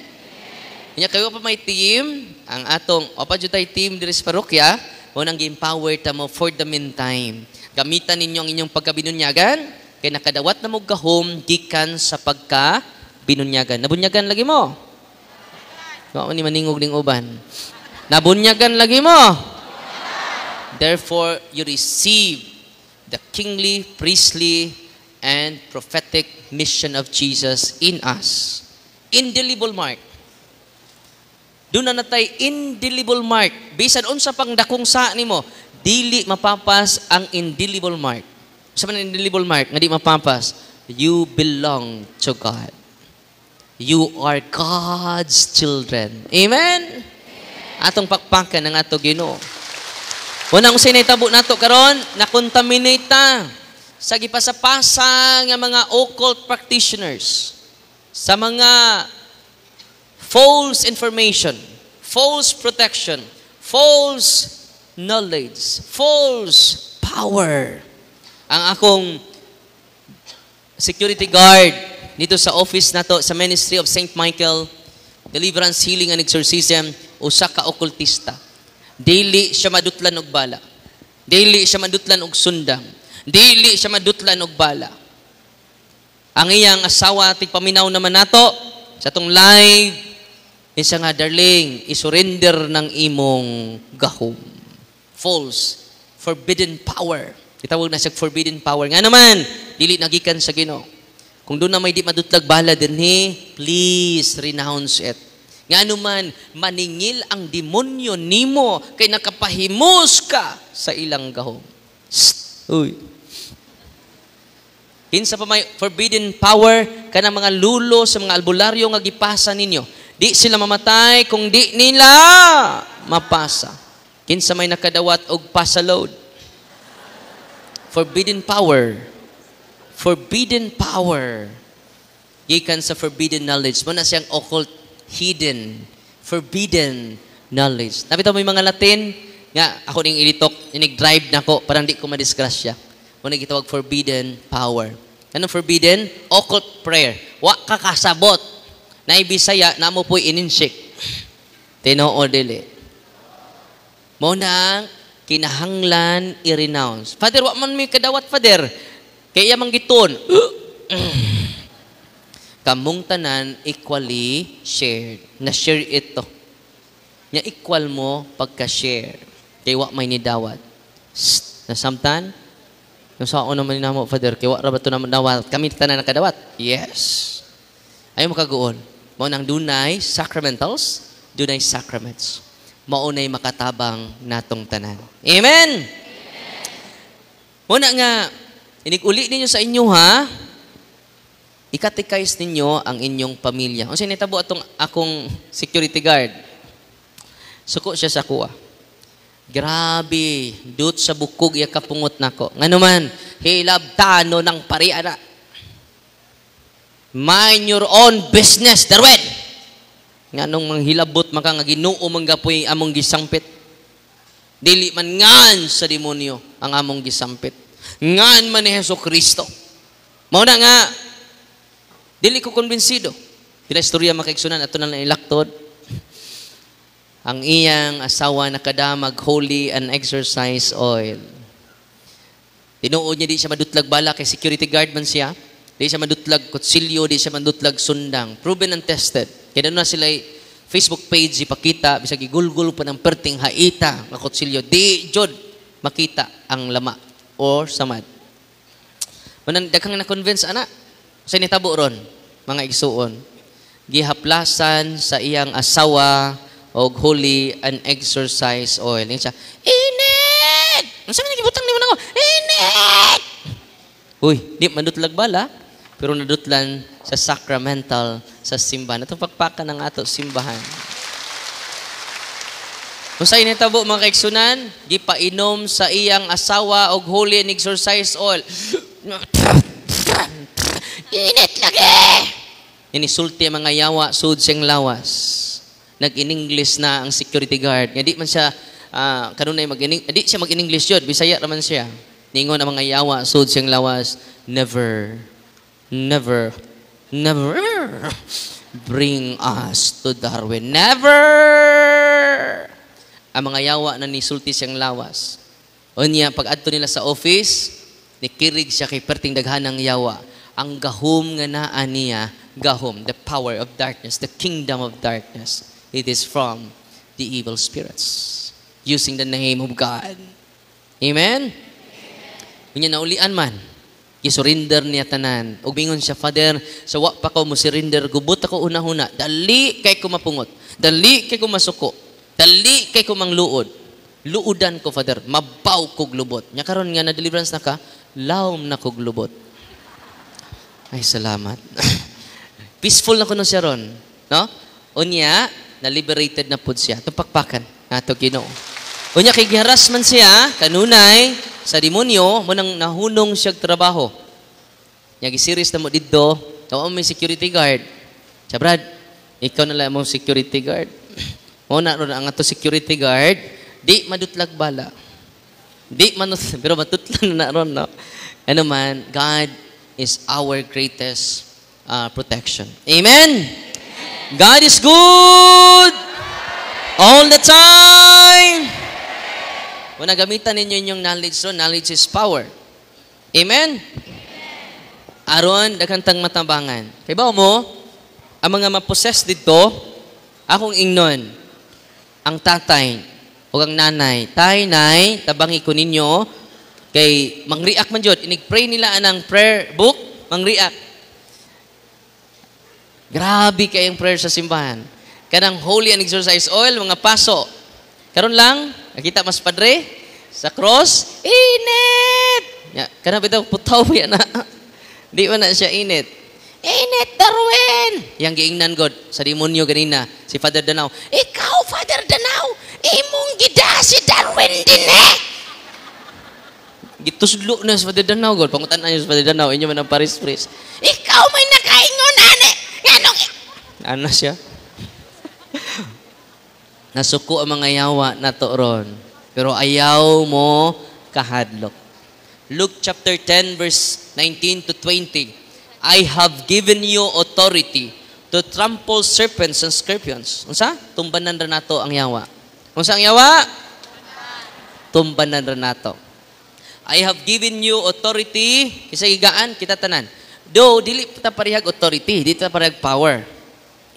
Kanya kayo pa may team, ang atong, tayo team diri sa parokya, unang gi-empower ta mo for the meantime. Gamitan ninyo ang inyong pagkabinunyagan, kaya nakadawat na mo gahom, gikan sa pagkabinunyagan. Nabunyagan lagi mo? Ano ni maningog ning uban? Nabunyagan lagi mo? Therefore, you receive the kingly, priestly, and prophetic mission of Jesus in us. Indelible mark. Doon na natay indelible mark. Bisan unsa pang dakong sa nimo, dili mapapas ang indelible mark. Sa man indelible mark nga di mapapas, you belong to God. You are God's children. Amen? Atong pakpakan ng ato Ginoo. Unang sinitabo nato karon, na-contaminate ta sa gipasapasa nga mga occult practitioners, sa mga false information, false protection, false knowledge, false power. Ang akong security guard dito sa office nato sa Ministry of St. Michael, Deliverance, Healing, and Exorcism, usa ka okultista. Dili siya madutlan og bala. Dili siya madutlan og sundang. Dili siya madutlan og bala. Ang iyang asawa, tigpaminaw naman nato sa tong live, isa nga, darling, isurrender ng imong gahom. False. Forbidden power. Itawag na siya forbidden power. Nga naman, dili nagikan sa Ginoo. Kung doon na may di madutlag bala dinhi, please renounce it. Nga naman, maningil ang demonyo nimo kay nakapahimos ka sa ilang gahom. Uy. Kinsa pa may forbidden power kanang mga lulo sa mga albularyo nga gipasa ninyo. Di sila mamatay kung di nila mapasa. Kinsa may nakadawat og pasaload. Forbidden power. Forbidden power. Gikan sa forbidden knowledge. Muna siyang occult, hidden, forbidden knowledge. Napitaw mo yung mga Latin, nga ako ning ilitok, inig-drive na ko, parang di ko madisgrasya. Muna gitawag forbidden power. Anong forbidden? Occult prayer. Wa ka kasabot. Na ibisaya, na mo po'y ininshik. Tinoo dili. Muna, kinahanglan i-renounce. Father, wa man may kadawat, Father. Kaya manggiton, kamong tanan equally shared. Na-share ito. Nya equal mo pagka-share. Kaya wa may nidawat. Nasamtan? Nasaan naman ni namo, Father? Kaya wa rabat ito naman dawat. Kami tanan nakadawat? Yes. Ayaw makagoon. Mao nang dunay sacramentals, dunay sacraments. Maunay makatabang natong tanan. Amen? Muna nga, inig-uli ninyo sa inyo, ha? Ikatikais ninyo ang inyong pamilya. Kung sinitabo atong akong security guard, suko siya sa kuha. Grabe, dut sa bukog iya kapungot nako. Nga naman, hilabtano ng pariana. Mind your own business, Darwin. Nga nung manghilabot maka nga Ginoo manggapoy among gisampit. Dili man ngan sa demonyo ang among gisampit. Ngan man ni Hesukristo. Mao na nga, dili ko konbensido. Pila istorya makaigsunan ato na lang ilaktod. Ang iyang asawa nakadamag holy and exercise oil. Tinuod niya di siya madutlag bala kay security guard man siya. Di siya madutlag kutsilyo, di siya madutlag sundang. Proven and tested. Kaya na sila Facebook page ipakita, bisag igulgul pa ng perting haita nga kutsilyo. Di jud makita ang lama or samad. Manan daghang na-convince ana. Sa nitabo ron, mga igsuon. Gihaplasan sa iyang asawa og holy and exercise oil. Niya siya, init! Unsa man gibutang nimo nako? Init! Uy, di madutlag bala, pero nadutlan sa sacramental sa simbahan. Itong pagpaka ng ato simbahan. Kung sa initabo mga kaigsunan, gipainom sa iyang asawa og holy and exercise oil. Init lagi! Inisulti ang mga yawa, sud siyang lawas. Nag-in-English na ang security guard. Nga di man siya, kanunay di siya mag-in-English yun. Bisaya naman siya. Ningon ang mga yawa, sud siyang lawas. Never bring us to Darwin. Never! Ang mga yawa na nisulti siyang lawas. O niya, pag adto nila sa office, nikirig siya kay perting daghanang yawa. Ang gahom nga naa niya, gahom, the power of darkness, the kingdom of darkness. It is from the evil spirits. Using the name of God. Amen? Kanya naulian man, isurrender niya tanan. Ug mingon siya, Father, sa wa pa ko mo surrender, gubot ako una-una. Dali kay ko mapungot. Dali kay ko masuko. Dali kay ko mangluod. Luudan ko, Father. Mabaw kog lubot. Nya karon nga na deliverance na ka, lawom na kog lubot. Ay, salamat. Peaceful na kuno siya ron. No? Unya, na-liberated na po siya. Itong pakpakan. Nato Ginoo. Unya, kay giharas man siya, kanunay, sa demonyo, mo nang nahunong siya trabaho. Nya, gisiris na mo dito, tawa may security guard. Siya, Brad, ikaw na lang mong security guard. Muna ron ang ato security guard, di madutlag bala. Di manut, pero matutlan na ron, no? Ano man, God is our greatest protection. Amen? God is good all the time. Kung nagamitan ninyo yung knowledge, so knowledge is power. Amen? Aron, daghang matambangan. Kaya ba mo, ang mga mapossess dito, akong ingnon, ang tatay, o ang nanay, tay, nay, tabangi ko ninyo, kay mang-react man jud, inig-pray nila anang prayer book, mang-react. Grabe kayong prayer sa simbahan. Kanang holy and exorcise oil, mga paso. Karon lang, nakita mas padre, sa cross, init! Kanang bitaw, putaw yan na. Di ba na siya init? Init, Darwin! Yang giingnan God sa demonyo ganina, si Father Danao. Ikaw, Father Danao, imong gida si Darwin din eh! Gituslo na si Father Danao, God. Pangutan na niyo si Father Danao, inyo man ang paris-paris. Ikaw may nakaingon, ane! Ano siya? Nasuko ang mga yawa na to ron. Pero ayaw mo kahadlok. Luke chapter 10 verse 19 to 20. I have given you authority to trample serpents and scorpions. Unsa? Tumbanan ra nato ang yawa. Unsa ang yawa? Tumbanan ra nato. I have given you authority. Kisa higaan kita tanan. Do dili ta parehag authority, dili ta parehag power.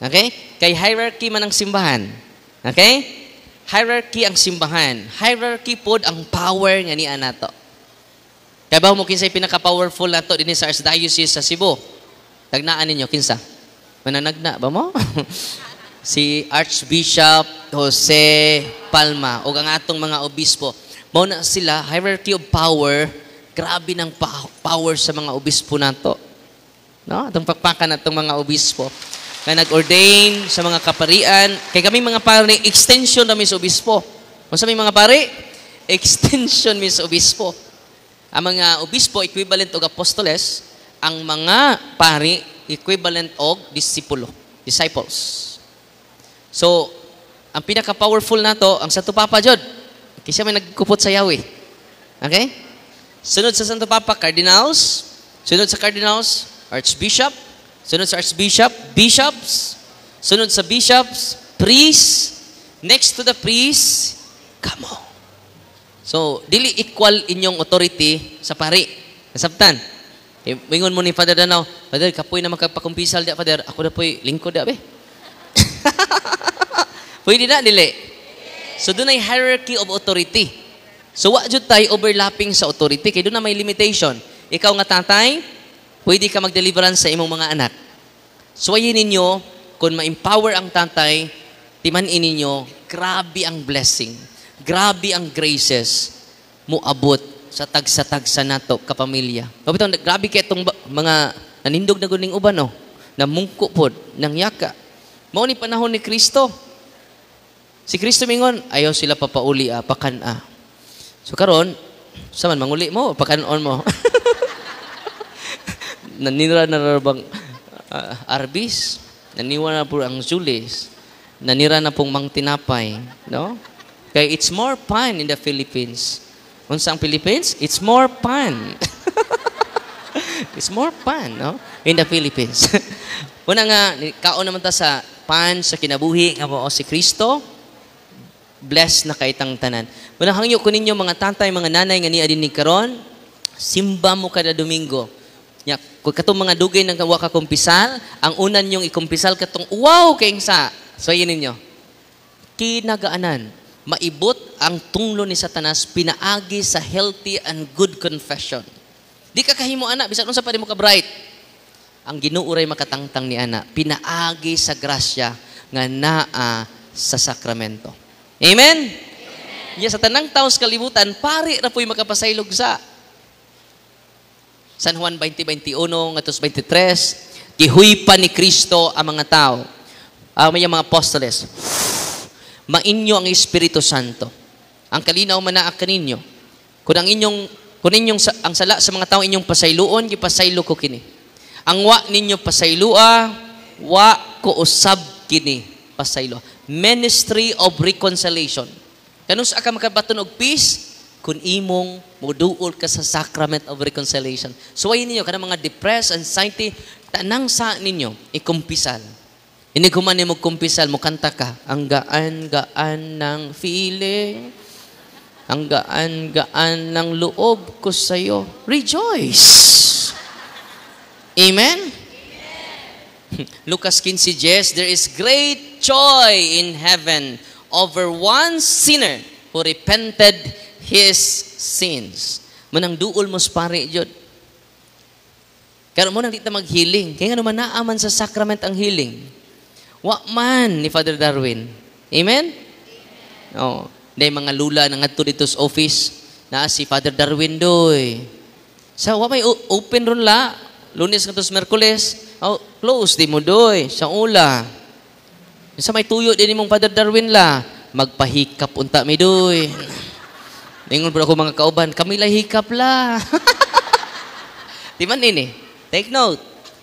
Okay? Kay hierarchy man ang simbahan. Okay? Hierarchy ang simbahan. Hierarchy pod ang power nga niya nato. Kaya ba mo kinsay pinaka-powerful nato dinhi sa Archdiocese sa Cebu? Tagnaan ninyo kinsa? Mananagna ba mo? Si Archbishop Jose Palma o ang atong mga obispo. Mao na sila hierarchy of power, grabe ng power sa mga obispo nato. No? Atong pakpakan natong mga obispo na nag-ordain sa mga kaparian. Kaya kami mga pari, extension na sa obispo. Kung sa mga pari, extension sa obispo. Ang mga obispo, equivalent og apostoles. Ang mga pari, equivalent og disipulo. Disciples. So, ang pinaka-powerful nato, ang Santo Papa Jod. Kasi may nagkupot sa Yahweh. Okay? Sunod sa Santo Papa, cardinals. Sunod sa cardinals, archbishop. Sunod sa archbishop, bishops. Sunod sa bishops, priests. Next to the priests, kamo. So, dili equal inyong authority sa pari. Nasabtan. Mingon mo ni Father Danao, Father, kapoy na magpakumpisal di, Father. Ako na po'y lingkod di, abe. Pwede na, dili. So, doon ay hierarchy of authority. So, wa jud tayo overlapping sa authority. Kaya doon na may limitation. Ikaw nga tatay, pwede ka mag-deliverance sa imong mga anak. Suwayin ninyo, kung ma-empower ang tatay, timanin ninyo, grabe ang blessing. Grabe ang graces mo abot sa tagsa-tagsa nato kapamilya. Grabe kaya itong mga nanindog na guning uban, no? Na mungko pod, nang yaka. Mao ni panahon ni Kristo. Si Kristo mingon, ayaw sila papauli, pakana. So karon, saman manguli mo, pakanon mo. Nanira na bang Arbis, naniwa na po ang Julis, nanira na pong Mang Tinapay, no? Kaya it's more fun in the Philippines. Unsa ang Philippines? It's more fun. It's more fun, no? In the Philippines. Una nga, kaon naman ta sa pan, sa kinabuhi, nga mo si Kristo, bless na kaitang tanan. Una hangyo ko ninyo mga tatay, mga nanay, nga niya din ni karon, simba mo kada Domingo. Nya, kung katong mga dugay ng kawa ka kumpisal, ang unan yung ikumpisal katong, wow, kayong sa. So, yun ninyo. Kinagaanan, maibot ang tunglo ni Satanas, pinaagi sa healthy and good confession. Di ka kahimo, anak, bisan nun sa pa mo ka bright. Ang ginuuray makatangtang ni anak, pinaagi sa grasya nga naa sa sakramento. Amen? Nya, sa tanang taos kalibutan, pari na po'y makapasaylog sa San Juan 20:21 ngatos 23, gihuipan ni Kristo ang mga tao, may mga apostoles. Mainyo ang Espiritu Santo. Ang kalinaw manaak kaninyo. Kung ang sala sa mga tao inyong pasayloon, gipasaylo ko kini. Ang wa ninyo pasaylua, wa ko usab kini pasaylo. Ministry of reconciliation. Kanus ka makabaton og peace? Kung imong moduol ka sa sacrament of reconciliation. Suwayin ninyo, kanang mga depressed, anxiety, Tanang sa ninyo, ikumpisal. Hindi ko man mo kumpisal, mo kanta ka. Ang gaan-gaan ng feeling. Ang gaan-gaan ng loob ko sa'yo. Rejoice! Amen? Lucas 15:10, there is great joy in heaven over one sinner who repented his sins. Manang duol mo pare jud. Karon mo nang di ta mag-healing. Kaya nga naman naaman sa sacrament ang healing. Wa man ni Father Darwin. Amen? Oh, day mga lula nang adto dito sa office na si Father Darwin doy. Sa wa may open ron la. Lunes kantos Miyerkules. Oh, close di mo doy sa ula. Sa may tuyo din mong Father Darwin la, magpahikap unta mi doy. Ningon po ako mga kauban, kami la hikap la. Di man ini. Take note.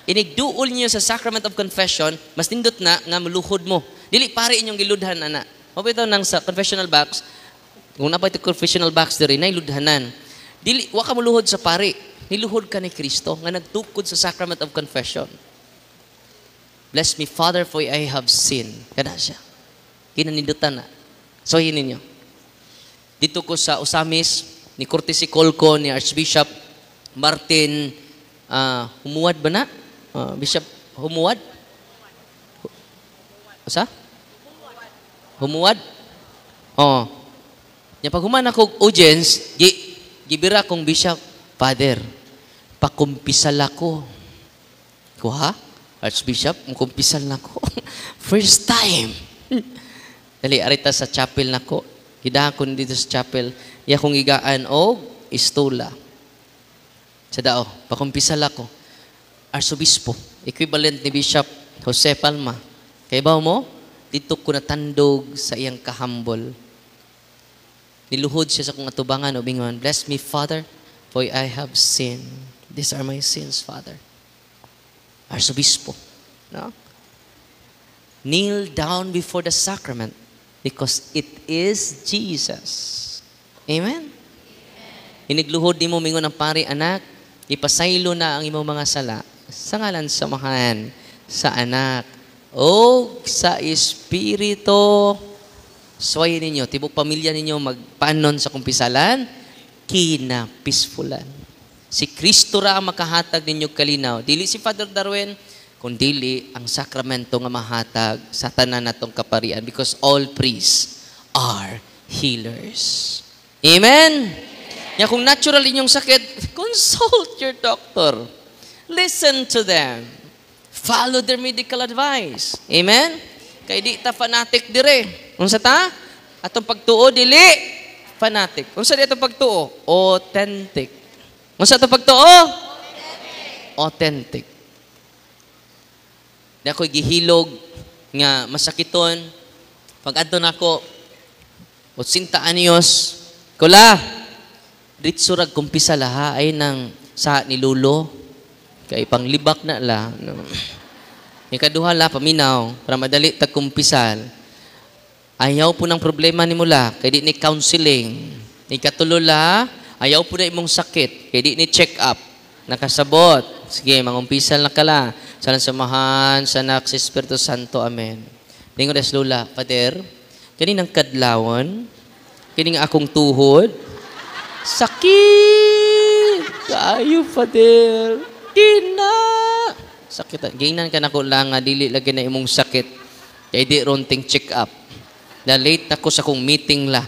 Inigduol niyo sa Sacrament of Confession, mas nindot na nga maluhod mo. Dili pare inyong giludhan ana. O ito nang sa confessional box, kung napay ito confessional box diri nay ludhanan. Dili wa ka maluhod sa pare. Niluhod ka ni Kristo nga nagtukod sa Sacrament of Confession. Bless me, Father, for I have sinned. Kana siya. Kinanindutan na. So, yun ninyo. Dito ko sa Usamis, ni Curtis Colco, ni Archbishop Martin, Humuad ba na? Bishop Humuad? Asa? Humuad? Oh. Yung pag human ako audience, gibira kong Bishop, Father, pakumpisal ako. Kuha? Archbishop, kumpisal na ko. First time. Dali, arita sa chapel na ko. Gidahakon dito sa chapel. Iya kong igaan o istula. Sa dao, pakumpisal ako. Arsobispo, equivalent ni Bishop Jose Palma. Kaya ba mo? Dito ko natandog sa iyang kahambol. Niluhod siya sa kong atubangan o bingon, bless me, Father, for I have sinned. These are my sins, Father. Arsobispo. No? Kneel down before the sacrament because it is Jesus. Amen? Inigluhod di mo mingon ang pari anak, ipasaylo na ang imong mga sala sa ngalan samahan sa anak o sa Espiritu. Suwayin ninyo, tibok pamilya ninyo magpanon sa kumpisalan, kinapisfulan. Si Kristo ra ang makahatag ninyo kalinaw. Dili si Father Darwin, kundi ang sakramento nga mahatag sa tanan natong kaparian because all priests are healers. Amen? Ya kung natural inyong sakit, consult your doctor. Listen to them. Follow their medical advice. Amen? Kay di ta fanatic dire. Unsa ta? Atong pagtuo dili fanatic. Unsa di atong pagtuo? Authentic. Unsa atong pagtuo? Authentic. Di ako'y gihilog nga masakiton. Pag adto nako 80 anyos, kula, ditso rag kumpisa laha ay nang sa ni Lulo. Kay panglibak na la. Ikaduha la, paminaw, para madali tagkumpisal. Ayaw po ng problema ni mula, kay di ni counseling. Ikatulo la, ayaw po na imong sakit, kay di ni check up. Nakasabot. Sige, mangumpisal na kala. Sa samahan, sa anak, sa Espiritu Santo. Amen. Lingon des Lula, Pater, kaninang kadlawon, kining akong tuhod, sakit! Kayo, Pater. Kina! Sakit. Gainan ka na ko lang nga, dili lagi na imong sakit. Kaya di ronting check up. Na late ako sa kong meeting la.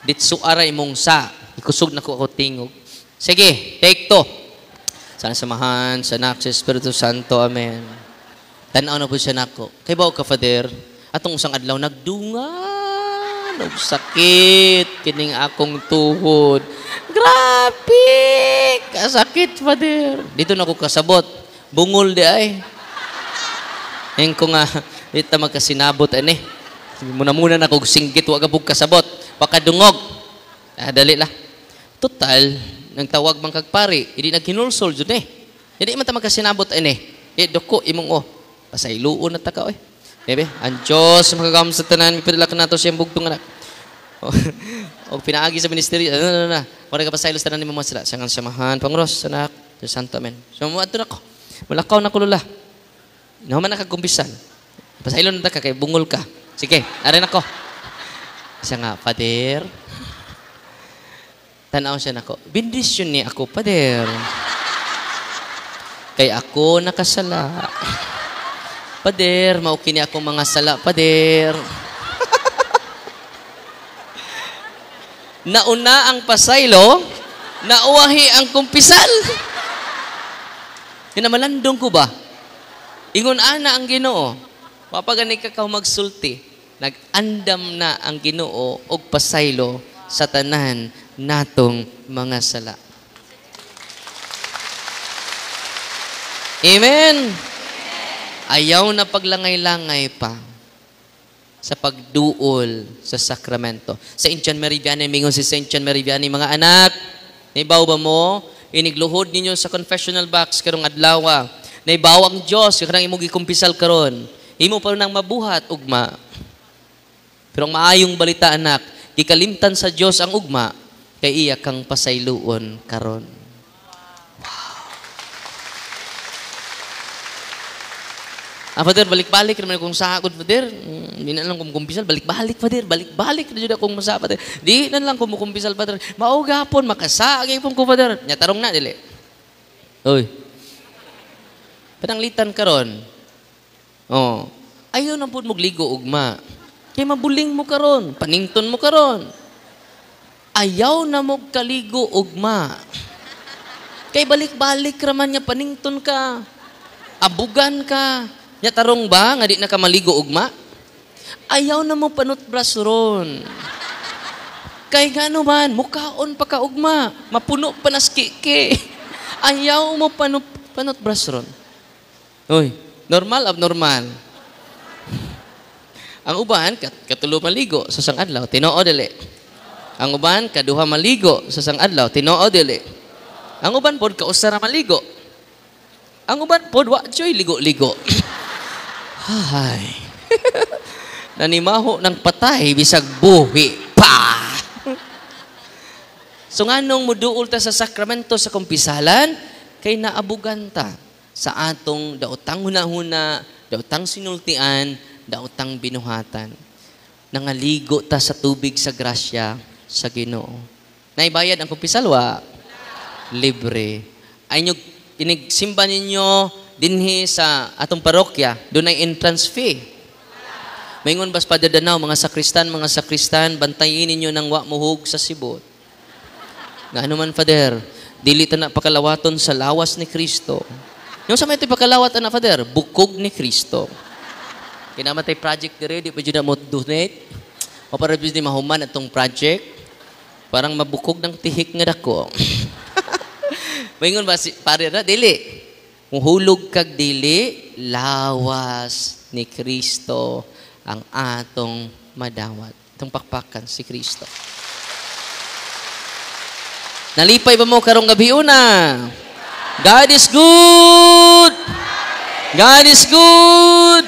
Ditso ara imong sa. Ikusog na ko ako tingog. Sige, take to. Sana samahan, sa anak, sa Espiritu Santo. Amen. Tanaw na po siya nako. Kay bao ka, Father? Atong usang adlaw, nagdungan. Nagsakit. Kining akong tuhod. Grabe! Kasakit, Father. Dito na ko kasabot. Bungol di ay. Ngayon ko nga, dito magkasinabot. Muna na kong singgit, wag abog kasabot. Pakadungog. Dali la. Total, nang tawag mang kagpari, hindi nagkinulsol dyan Hindi man ta magkasinabot doko, imong pasayluon na taka Bebe, ang Diyos, magagam sa tanan, ipadala ka nato siyang bugtong anak. O pinaagi sa ministeryo, na. Wala ka pasaylo sa tanan ni mama sila. Siyang samahan, Pangros, anak, Diyos Santo, amen. So, maadto na ko. Malakaw na ko lula. Naman nakagkumpisal. Pasailon na ka, kay bungol ka. Sige, arin ako. Siya nga, Pader. Tanaw siya nako. Bindisyon ni ako, Pader. Kay ako nakasala. Pader, maukini ako mga sala, Pader. Nauna ang pasaylo, nauwahi ang kumpisal. Kinamalandong ko ba? Ingon ana ang Ginoo. Mapagani ka magsulti. Nag-andam na ang Ginoo og pasaylo sa tanan natong mga sala. Amen. Ayaw na paglangay-langay pa sa pagduol sa sakramento. Sa Saint Mary Vianney, mingon si Saint Mary Vianney, mga anak, naibaw ba mo? Inigluhod ninyo sa confessional box karong adlaw. Naibaw ang Dios, kanang imong gikumpisal karon. Imo pa nang mabuhat ugma. Pero ang maayong balita, anak, gikalimtan sa Dios ang ugma kay iya kang pasayloon karon. Father, balik-balik naman akong sakot, Father. Hindi na lang kumukumpisal. Balik-balik, Father. Balik-balik na dyan akong masa, Father. Di na lang kumukumpisal, Father. Maugapon, makasagay pong ko, Father. Nyatarong na, dili. Uy. Pananglitan ka ron. Oh. Ayaw na po magligo, ugma. Kaya mabuling mo ka ron. Panington mo ka ron. Ayaw na mo kaligo, ugma. Kaya balik-balik raman niya, panington ka. Abugan ka. Nya tarong ba nga di na ka maligo ugma? Ayaw na mo panutbras ron. Kay gano man mukaon pa ka ugma, mapuno pa nas kiki. Ayaw mo panutbras ron. Oy, normal abnormal. Ang uban katulo maligo sa sang adlaw, tinoo dili. Ang uban kaduha maligo sa sang adlaw, tinoo dili. Ang uban pod kausa ra maligo. Ang uban pod wa joy ligo-ligo. Ay. Nanimaho ng patay bisag buhi pa. So nganong muduol ta sa sakramento sa kumpisalan kay naabugan ta sa atong daotang hunahuna, daotang sinultian, daotang binuhatan. Nangaligo ta sa tubig sa grasya sa Ginoo. Naibayad ang kumpisal wa? Libre. Ay nyo inigsimba ninyo dinhi sa atong parokya, doon ay entrance fee. Maingon bas padadanaw, mga sakristan, bantayin ninyo ng wa muhog sa sibot. Nga ano man, Father, dili ta na pakalawaton sa lawas ni Kristo. Yung sa may pakalawat na, Father, bukog ni Kristo. Kinamatay project dire, di pa dyan na mo donate. O para di mahuman atong project, parang mabukog ng tihik nga dako. Maingon ba, pare na, dili. Kung hulog kag dili, lawas ni Kristo ang atong madawat. Itong pakpakan si Kristo. Nalipay ba mo karong gabi una? God is good! God is good!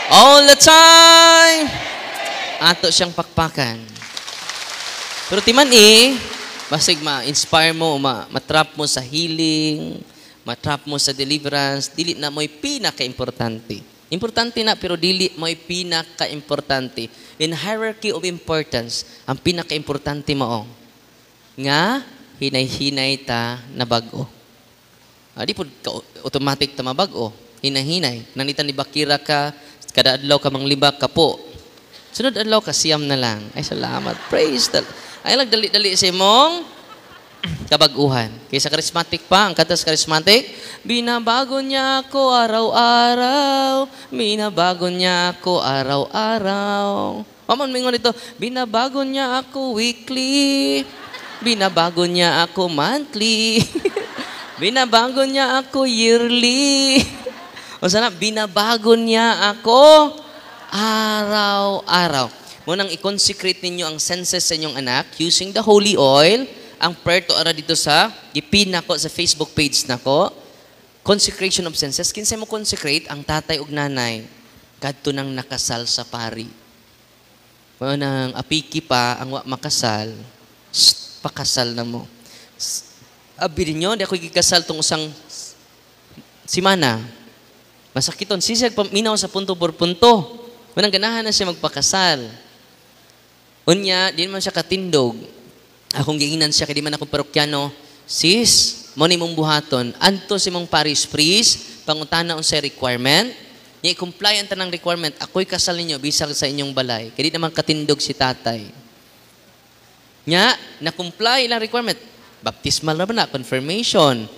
All the time! Ato siyang pakpakan. Pero timan basig ma-inspire mo, matrap mo sa healing, matrap mo sa deliverance, dili na mo'y pinaka-importante. Importante na, pero dili mo'y pinaka-importante. In hierarchy of importance, ang pinaka-importante mo, nga, hinay-hinay ta na bago. Di po automatic ta mabago. Hinay-hinay. Nanita ni Bakira ka, kada adlaw ka manglibak ka po. Sunod adlaw ka, siyam na lang. Ay, salamat. Praise the Lord. Ay, dali-dali si mong kabaguhan. Kaysa charismatic pa, ang kanta sa charismatic, binabago niya ako araw-araw, binabago niya ako araw-araw. Paman mingon ito, binabago niya ako weekly, binabago niya ako monthly, binabago niya ako yearly. O sana, binabago niya ako araw-araw. Munang i-consecrate ninyo ang senses sa inyong anak using the holy oil. Ang prayer to ara dito sa gipin nako sa Facebook page nako. Consecration of senses. Kinsay mo consecrate ang tatay ug nanay kadto nang nakasal sa pari. Mao nang apiki pa ang wa makasal, pakasal na mo. Abi ninyo, di ako gikasal tong usang simana. Masakiton, siya paminaw sa punto por punto. Manang ganahan na siya magpakasal. Unya, di man siya katindog. Akong giingnan siya, kaya di man akong parokyano, sis, mo ni mong buhaton, anto si mong parish priest, pangutana on sa requirement, niya i-comply ang tanang requirement, ako'y kasal ninyo, bisag sa inyong balay. Kaya di naman katindog si tatay. Nya, na-comply ilang requirement, baptismal na ba na, confirmation,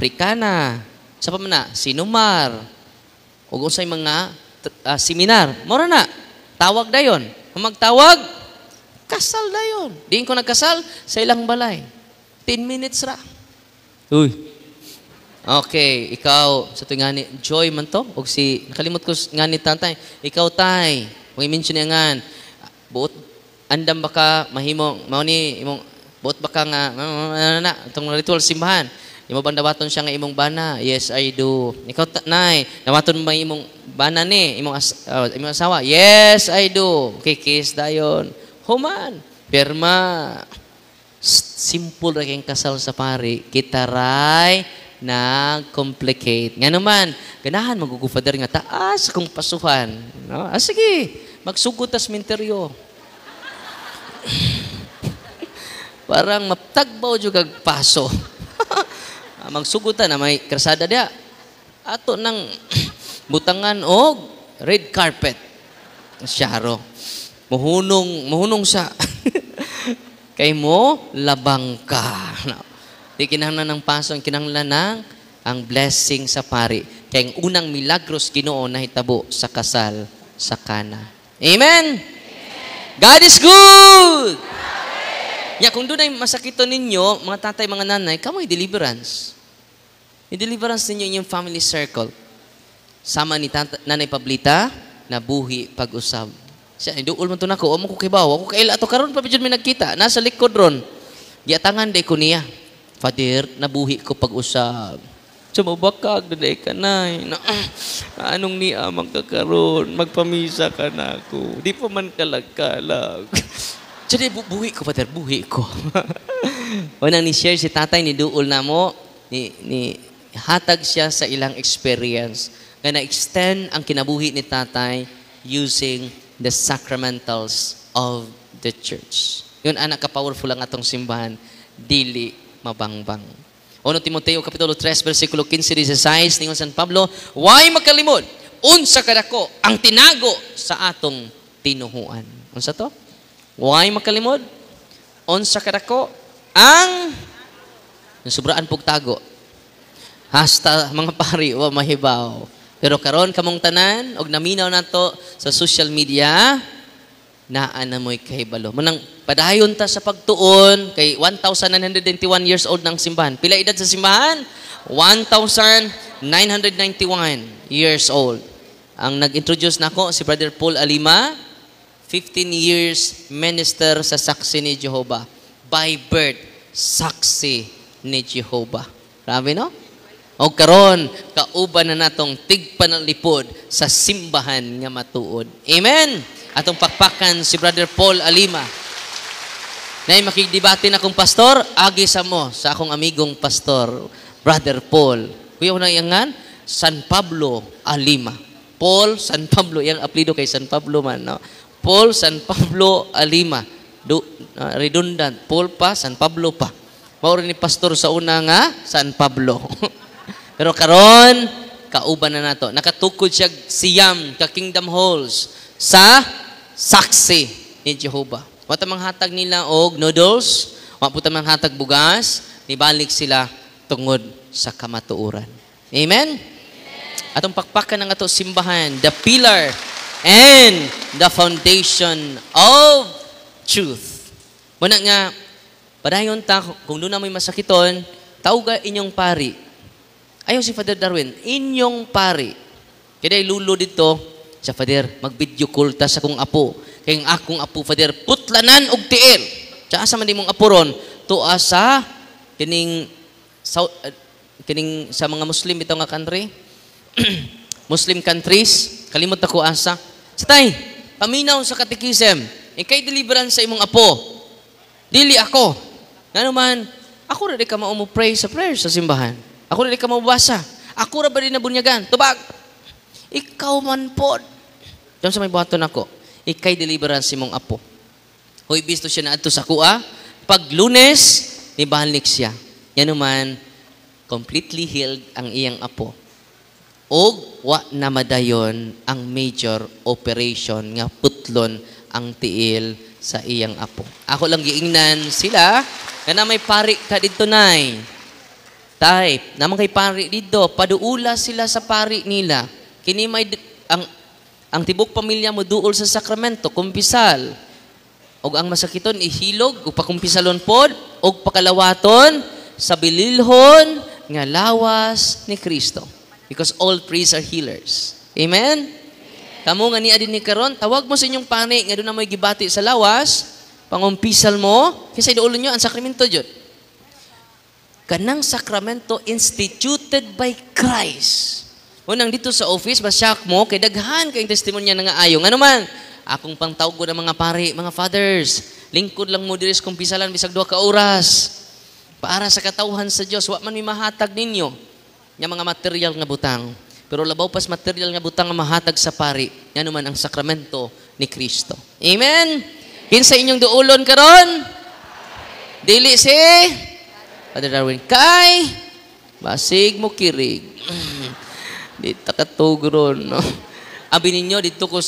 prikana, sa pa man na, sinumar, o unsay mga seminar, mora na, tawag dayon. Kung magtawag, kasal dayon. Diin ko nagkasal, sa ilang balay. 10 minutes ra. Uy. Okay, ikaw, sa tuwing ngani, Joy man to, o si, nakalimot ko ngani tatay, ikaw tay, kung i-mention niya ngan, buot, andam baka, mahimong, mauni, imong, buot baka nga, itong ritual simbahan, imo bang dawaton siya nga imong bana? Yes, I do. Ikaw, nay, dawaton ba imong bana ni? Imong asawa? Yes, I do. Okay, kiss dayon. Human. Perma. Simple ra kayong kasal sa pari. Kitaray nag-complicate. Nga naman, ganahan magugufader nga taas kung pasuhan. No? Sige, magsugod tas minteryo. Parang maptagbaw jud kag paso. Magsugutan na may krasada dia. Ato nang butangan og red carpet. Syaro. Muhunong sa kay mo labang ka. No. Di kinahanglan ng paso, ang kinahanglan ng ang blessing sa pari. Kay ang unang milagros Ginoo nahitabo sa kasal sa Kana. Amen. God is good. Ya, kung doon ay masakito ninyo, mga tatay, mga nanay, kamoy deliverance. I-deliverance ninyo inyong family circle. Sama ni Nanay Pablita, na buhi pag-usab. Siya, iduol man to nako, o mo ko kibaw, ako kaila ato karon pa bidyon may nagkita, nasa likod ron. Giatangan day ko niya. Father, nabuhi ko pag-usab. Sumabakag, daday ka na. Anong niya magkakaroon? Magpamisa ka na ako. Di pa man kalag-kalag. Jadi buhi ko, Father, buhi ko. Unang ni-share si tatay, ni duol na mo, ni hatag siya sa ilang experience na na-extend ang kinabuhi ni tatay using the sacramentals of the church. Yun, anak, ka-powerful ang atong simbahan, dili mabangbang. 1 Timoteo Kapitulo 3, versikulo 15-16, ningon San Pablo, "Way makalimod, unsa kadako ang tinago sa atong tinuhuan." Unsa to? Way makalimod, unsa kadako ang sobraan pug tago. Hasta mga pari wa mahibaw. Pero karon kamong tanan og naminaw nato sa social media, naa na mo'y kahibalo. Munang padayon ta sa pagtuon kay 1,991 years old ng simbahan. Pila edad sa simbahan? 1,991 years old. Ang nag-introduce nako si Brother Paul Alima, 15 years minister sa Saksi ni Jehovah. By birth, Saksi ni Jehovah. Grabe, no? O karon, kauban na natong tigpanalipod sa simbahan nga matuod. Amen? Atong pakpakan si Brother Paul Alima. Nay makigdebate na akong pastor, agi sa mo sa akong amigong pastor, Brother Paul. Kuya unang iyangan, San Pablo Alima. Paul, San Pablo, yang apelido kay San Pablo man, no? Paul, San Pablo Alima. Redundant. Paul pa, San Pablo pa. Mauro ni pastor sa una nga, San Pablo. Pero karon, kauban na nato. Nakatukod siya siyam ka kingdom halls sa Saksi ni Jehovah. Wata manghatag nila og noodles, waputa manghatag bugas, nibalik sila tungod sa kamatuoran. Amen? Atong pakpakan ng ato simbahan, the pillar and the foundation of truth. Muna nga, padayon ta, kung doon na may masakiton, tawga inyong pari. Ayaw si Father Darwin, inyong pari. Kaya lulo dito, sa Father, mag-video call ta sa kong apo. Kaya akong apo, Father, putlanan og tiil. Tsaka sa man mong apo ron, tuwa sa kining sa mga Muslim ito nga country. Muslim countries, kalimot ako asa. Sa tay, paminaw sa katikisem, ikay deliverance sa imong apo. Dili ako. Nga naman, ako rin ka mo pray sa prayer sa simbahan. Ako rin ka mabasa. Ako rin ba rin nabunyagan? Tubag. Ikaw man po. Diyan sa may buhaton ako, ikay deliverance mong apo. Hoy, bisto siya na ato sa kuha. Pag Lunes, nibalik siya. Yan naman, completely healed ang iyang apo. Og wa na madayon ang major operation nga putlon ang tiil sa iyang apo. Ako lang giingnan sila, kana may pari ka dito nay. Type, naman kay pari dito, paduula sila sa pari nila. Kini may ang tibok pamilya mo duol sa sakramento, kumpisal. Og ang masakiton ihilog ug pakumpisalon pod og pakalawaton sa bililhon nga lawas ni Kristo. Because all priests are healers. Amen? Kamu nga ni adin ni karon, tawag mo sa inyong pani nga doon na may gibati sa lawas, pangumpisal mo, kasi duolon nyo ang sakramento jud. Kanang sakramento instituted by Christ. Unang dito sa office, basyak mo, kay daghan kayong testimonya nga ayo. Nga naman, akong pangtawag ko ng mga pari, mga fathers, lingkod lang mo diris kumpisalan bisag 2 ka oras. Para sa katawhan sa Dios, wa man mi mahatag ninyo nga mga material nga butang. Pero labaw pas material nga butang nga mahatag sa pari, yan naman ang sakramento ni Kristo. Amen? Kinsa inyong duulon karon? Dili si Father Darwin. Kay basig mo kirig. Di takatugron, no? Abi ninyo dito ko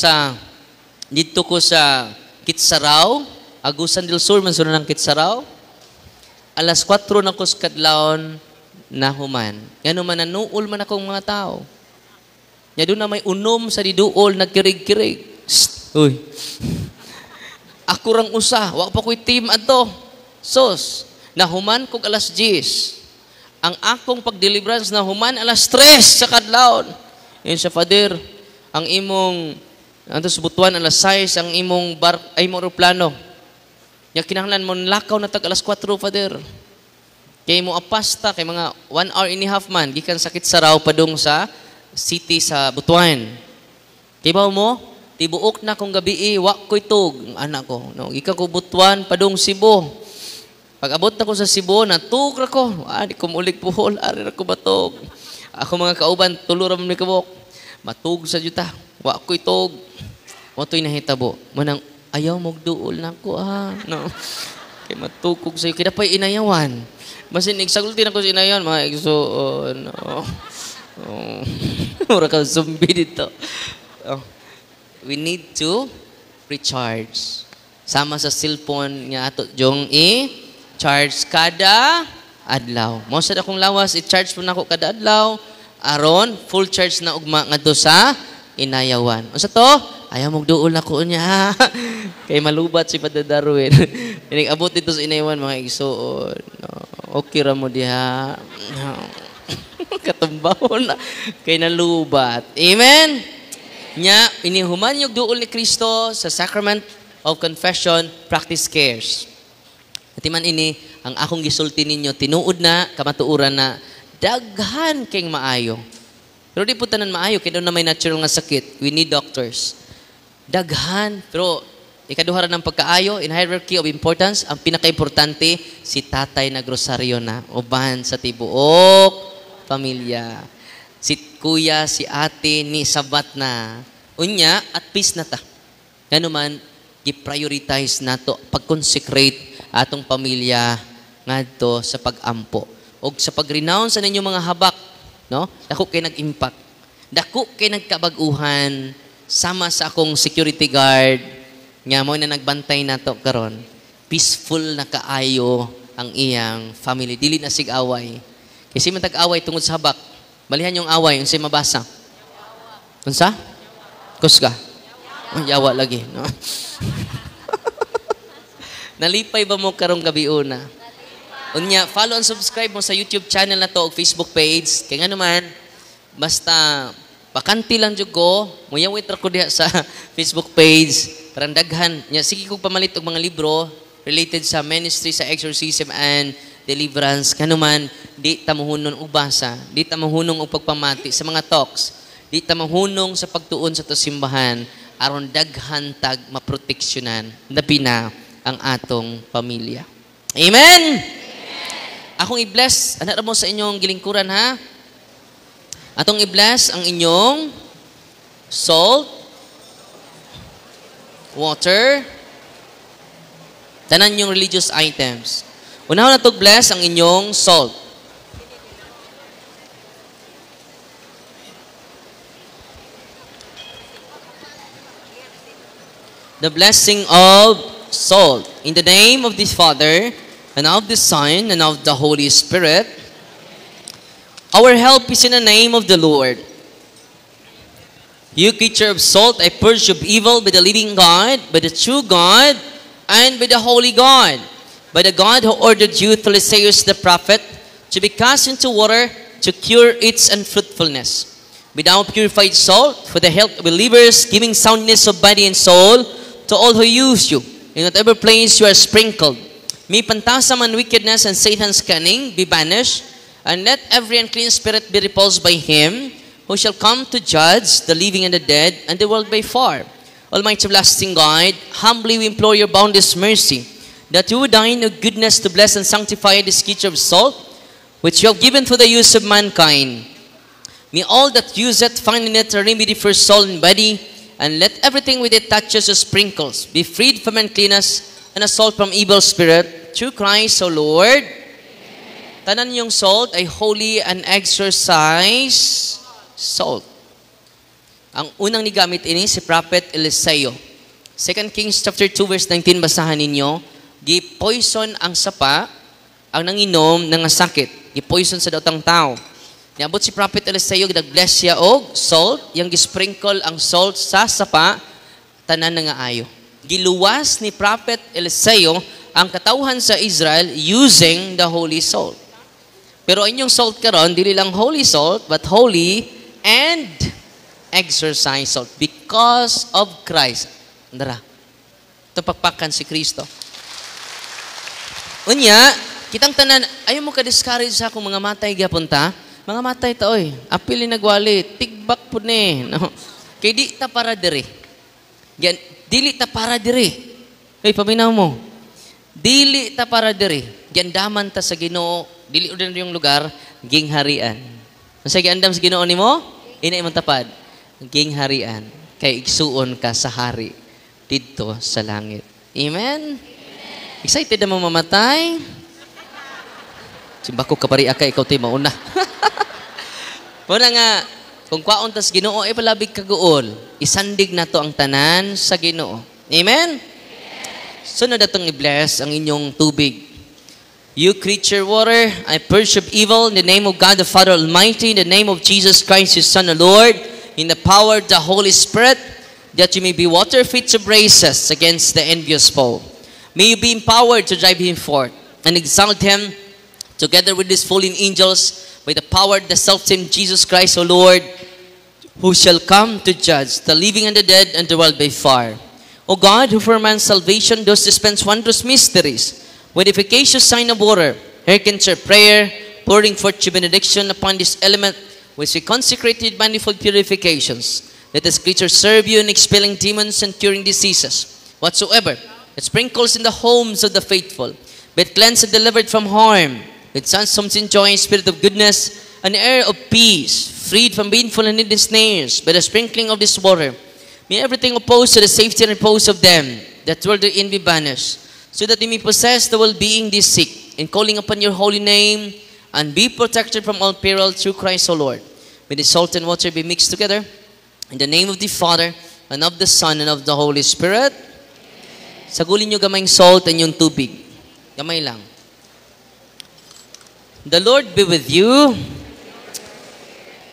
sa Kitsaraw, Agusan del Sur, man sunod ng Kitsaraw. Alas 4 na ko sa kadlawon na human. Yan naman nanuol man akong mga tao. Yan doon na may unom sa diduol, nagkirig-kirig. Uy. Ako rang usa, wak pa ko'y team ato. Sos, nahuman kog alas 10. Ang akong pag-deliverance na human alas 3 sa kadlawon. Yan siya, Father, ang imong, ang subutuan alas 6, ang imong aeroplano. Yung kinahanglan mo, lakaw na tag alas 4, Father. Kay mo apasta, kay mga 1 hour and a half man, gikan sakit saraw padung sa city sa Butuan. Kay ba mo, tibuok na kong gabi, wak ko'y tug, anak ko. No? Gikan ko Butuan, padung Cebu. Pag abot na ko sa Cebu, natug ra ko. Di ko mulig puhol, ari ra ko batog. Ako mga kauban, tuluram ni kabok. Matug sa juta, wak ko'y tug. Wato'y nahitabo. Manang, ayaw magduol na ko, no? Kay matukog sa'yo, kaya pa'y inayawan. Masin, nagsagultin ako sa inayawan, mga igsoon. Mura ka zombie dito. We need to recharge. Sama sa cellphone nga ato, jong i-charge kada adlaw. Most akong lawas, i-charge po na ako kada adlaw. Aron, full charge na ugma nga to sa inayawan. O sa to, ayaw magduol na ko niya. Kay malubat si Father Darwin. Abot dito sa inayawan, mga igsoon. Okay ra mo diha. Katumbahon na. Kay nalubat. Amen? Nya, inihuman yung duol ni Kristo sa Sacrament of Confession, practice cares. At man ini, ang akong gisulti ninyo, tinuod na, kamatuuran na, daghan kayong maayo. Pero di po tanan maayo, kaya doon na may natural nga sakit. We need doctors. Daghan, pero ikaduhara ng pagkaayo, in hierarchy of importance, ang pinaka-importante, si tatay na grosaryo na, uban sa tibuok, pamilya. Si kuya, si ate, ni sabat na. Unya, at peace na ta. Ganuman, i-prioritize na to, pag-consecrate atong pamilya ngadto sa pag-ampo. O sa pag-renounce sa ninyong mga habak, no? Dako kay nag-impact. Dako kay nagkabag-uhan sama sa akong security guard nga mo na nagbantay nato karon. Peaceful na kaayo ang iyang family. Dili na sig-away. Kasi man tag-away tungod sa habak. Balihan yung away, unsay mabasa? Unsa? Kusga. Yawa lagi, no? Nalipay ba mo karong gabi una? Unya, follow and subscribe mo sa YouTube channel na to o Facebook page. Kaya nga naman, basta pakanti lang dyan ko, muyawit ra ko diha sa Facebook page, parang daghan. Nya, sige kong pamalit og mga libro related sa ministry, sa exorcism and deliverance. Kaya naman, di tamuhunong ubasa, di tamuhunong og pagpamati sa mga talks, di tamuhunong sa pagtuon sa to simbahan, aron daghan tag maproteksyonan, labi na ang atong pamilya. Amen? Akong i-bless, anak mo sa inyong gilingkuran ha? Atong i-bless ang inyong salt, water, tanan yung religious items. Unahon na to bless ang inyong salt. The blessing of salt. In the name of the Father, and of the Son, and of the Holy Spirit. Our help is in the name of the Lord. You creature of salt, I purge of evil by the living God, by the true God, and by the holy God, by the God who ordered you through Isaiah the prophet to be cast into water to cure its unfruitfulness. Be thou purified salt for the health of believers, giving soundness of body and soul to all who use you. In whatever place you are sprinkled, may phantasm and wickedness and Satan's cunning be banished, and let every unclean spirit be repulsed by him who shall come to judge the living and the dead and the world by fire. Almighty everlasting God, humbly we implore your boundless mercy, that you would deign your goodness to bless and sanctify this creature of salt, which you have given for the use of mankind. May all that use it find in it a remedy for soul and body, and let everything with it touches or sprinkles be freed from uncleanness and assault from evil spirit. Through Christ, O Lord. Amen. Tanan yung salt ay holy and exercise salt. Ang unang nigamit ini si Prophet Eliseo. 2 Kings chapter 2 verse 19 basahan ninyo. Gi-poison ang sapa ang nanginom ng sakit. Gi-poison sa daotang tao. Niabot si Prophet Eliseo, nag-bless siya og salt, yang gisprinkle ang salt sa sapa, tanan na nga ayo. Giluwas ni Prophet Eliseo ang katawhan sa Israel using the holy salt. Pero inyong salt karon dili lang holy salt, but holy and exercise salt because of Christ. Andara. Ito pakpakan si Kristo. Unya, kitang tanan, ayaw mo ka-discourage sa akong mga matay gyapon ta. Mga matay ta, oy. Apil ni nagwali. Tigbak po ni. No? Kaya di ta para diri. Yan, dili ta para diri. Hey, paminaw mo. Dili ta para diri. Gandaman ta sa Ginoo. Dili udan yung lugar. Gingharian. Ang sige andam sa Ginoo ni mo? Ina imong tapad. Gingharian. Kay igsuon ka sa hari. Dito sa langit. Amen? Excited na mo mamatay? Simbako kapari aka, ikaw tayo mauna. Muna nga, kung kwaon tas Ginoo, ay palabig kaguol. Isandig na to ang tanan sa Ginoo. Amen? Sunod atong i-bless ang inyong tubig. You creature water, I purge of evil in the name of God the Father Almighty, in the name of Jesus Christ, His Son, the Lord, in the power of the Holy Spirit, that you may be water fit to brace us against the envious foe. May you be empowered to drive him forth and exalt him together with his fallen angels by the power of the self-same Jesus Christ, O Lord, who shall come to judge the living and the dead and the world by fire. O God, who for man's salvation does dispense wondrous mysteries, with efficacious sign of water, hearken to our prayer, pouring forth your benediction upon this element, which we consecrated manifold purifications. Let this creature serve you in expelling demons and curing diseases, whatsoever it sprinkles in the homes of the faithful, be it cleansed and delivered from harm, with sunsoms in joy, spirit of goodness, an air of peace, freed from baneful and hidden snares, by the sprinkling of this water. May everything opposed to the safety and repose of them that dwell therein be banished, so that they may possess the well-being they seek, in calling upon your holy name, and be protected from all peril through Christ, O Lord. May the salt and water be mixed together, in the name of the Father, and of the Son, and of the Holy Spirit. Sagulin nyo gamayng salt and yung tubig. Gamay lang. The Lord be with you,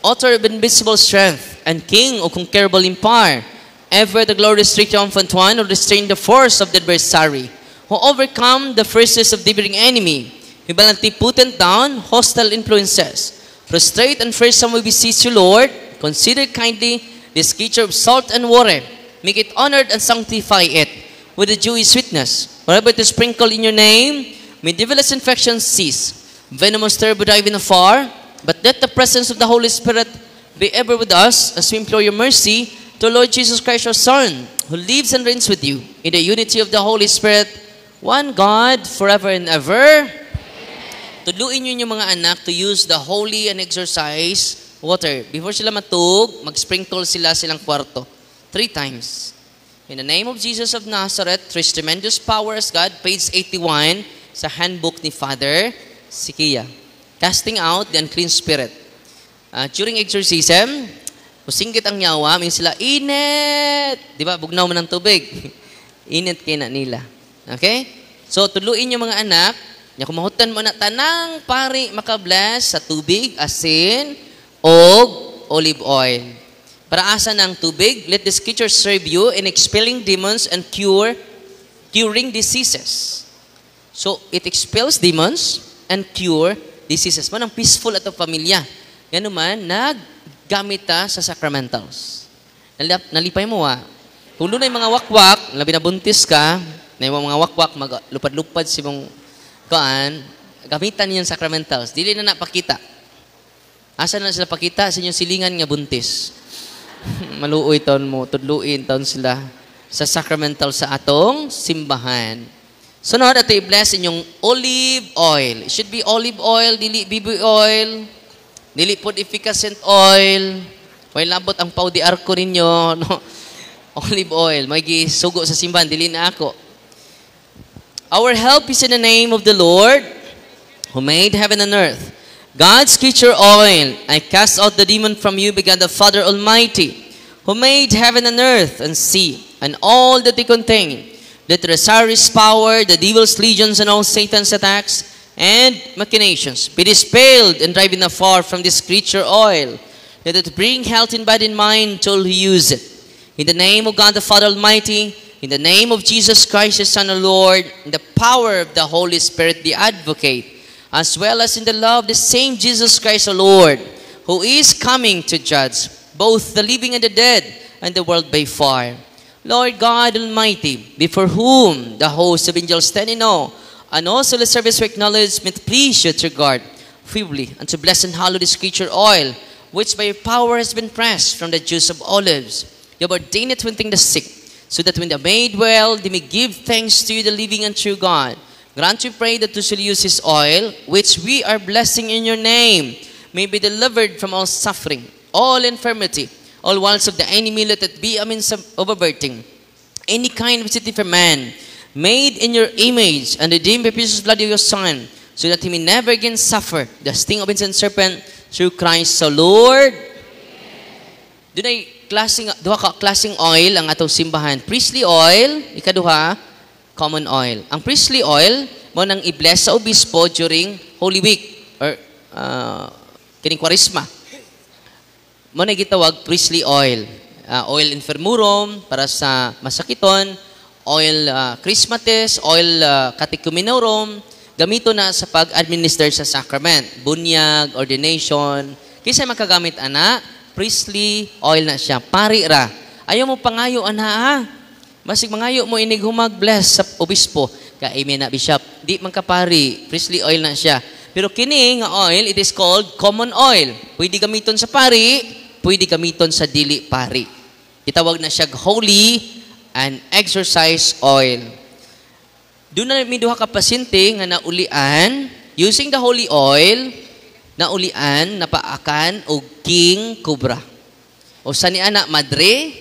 author of invisible strength, and King of conquerable empire, ever the glorious triumphant one who restrained the force of the adversary, who overcome the forces of the differing enemy, who valiantly put down hostile influences. Frustrate and fearsome we beseech you, Lord, consider kindly this creature of salt and water, make it honored and sanctify it with the dewy sweetness. Wherever to sprinkle in your name, may devilish infections cease. Venomous terror drive in afar, but let the presence of the Holy Spirit be ever with us as we implore your mercy to Lord Jesus Christ, our Son, who lives and reigns with you in the unity of the Holy Spirit, one God, forever and ever. Amen. Tuluin nyo yung mga anak to use the holy and exercise water. Before sila matug, mag-sprinkle silang kwarto. 3 times. In the name of Jesus of Nazareth, His tremendous powers, God, page 81 sa handbook ni Father Sikia. Casting out the unclean spirit. During exorcism, kusinggit ang nyawa, may sila, init! Di ba? Bugnaw man ng tubig. Init kayo na nila. Okay? So, tuluin yung mga anak, kumahutan mo na tanang pari makabless sa tubig, asin, o olive oil. Para asa ng tubig, let the scripture serve you in expelling demons and curing diseases. So, it expels demons and cure diseases. Manang peaceful ato pamilya. Yan naman, naggamit ta sa sacramentals. Nalipay mo Kung doon ay mga wakwak, labi na buntis ka, na yung mga wakwak, maglupad-lupad si mong gamitan niyan sacramentals. Dili na napakita. Asa na sila pakita? Sa inyong silingan nga buntis. Maluoy taon mo, tudluin taon sila sa sacramental sa atong simbahan. Sunod, ito i-bless inyong olive oil. It should be olive oil, dili BB oil, dili pod efficacent oil. May labot ang pau di arko ninyo. No? Olive oil. May gisugo sa simbahan, dili na ako. Our help is in the name of the Lord who made heaven and earth. God's creature oil, I cast out the demon from you, began the Father Almighty, who made heaven and earth and sea, and all that they contain. Let the Osiris power, the devil's legions, and all Satan's attacks and machinations be dispelled and driven afar from this creature oil. Let it bring health in body and mind to all who use it. In the name of God the Father Almighty, in the name of Jesus Christ, His Son, our Lord, in the power of the Holy Spirit, the Advocate, as well as in the love of the same Jesus Christ, our Lord, who is coming to judge both the living and the dead, and the world by fire. Lord God Almighty, before whom the host of angels stand in awe, and also the service of acknowledgement, please should regard feebly and to bless and hallow this creature oil, which by your power has been pressed from the juice of olives. You have ordained it to anoint the sick, so that when they are made well, they may give thanks to you, the living and true God. Grant, we pray, that you shall use this oil, which we are blessing in your name, may be delivered from all suffering, all infirmity, all wiles of the enemy. Let it be a means of overburdening any kind of city for man, made in your image, and redeemed by precious blood of your Son, so that he may never again suffer the sting of ancient serpent, through Christ the Lord. Dunay duha ka klaseng oil ang atong simbahan. Priestly oil, ikaduha, common oil. Ang priestly oil mo nang i-bless sa obispo during Holy Week or kining Kwaresma. Mo na gitawag priestly oil. Oil infirmorum para sa masakiton, oil chrismatis, oil catechumenorum, gamito na sa pag-administer sa sacrament, bunyag, ordination. Kaysa makagamit ana, priestly oil na siya. Pari ra. Ayaw mo pangayo ana Masig mangayo mo inig humag-bless sa obispo. Ka amen na bishop. Di man kapari. Priestly oil na siya. Pero kini nga oil, it is called common oil. Pwede gamiton sa pari, pwede gamiton sa dili pari. Itawag na siya holy and exorcise oil. Doon na may duha ka pasyente nga naulian, using the holy oil, naulian, napaakan, o king cobra. O sa ni anak, madre,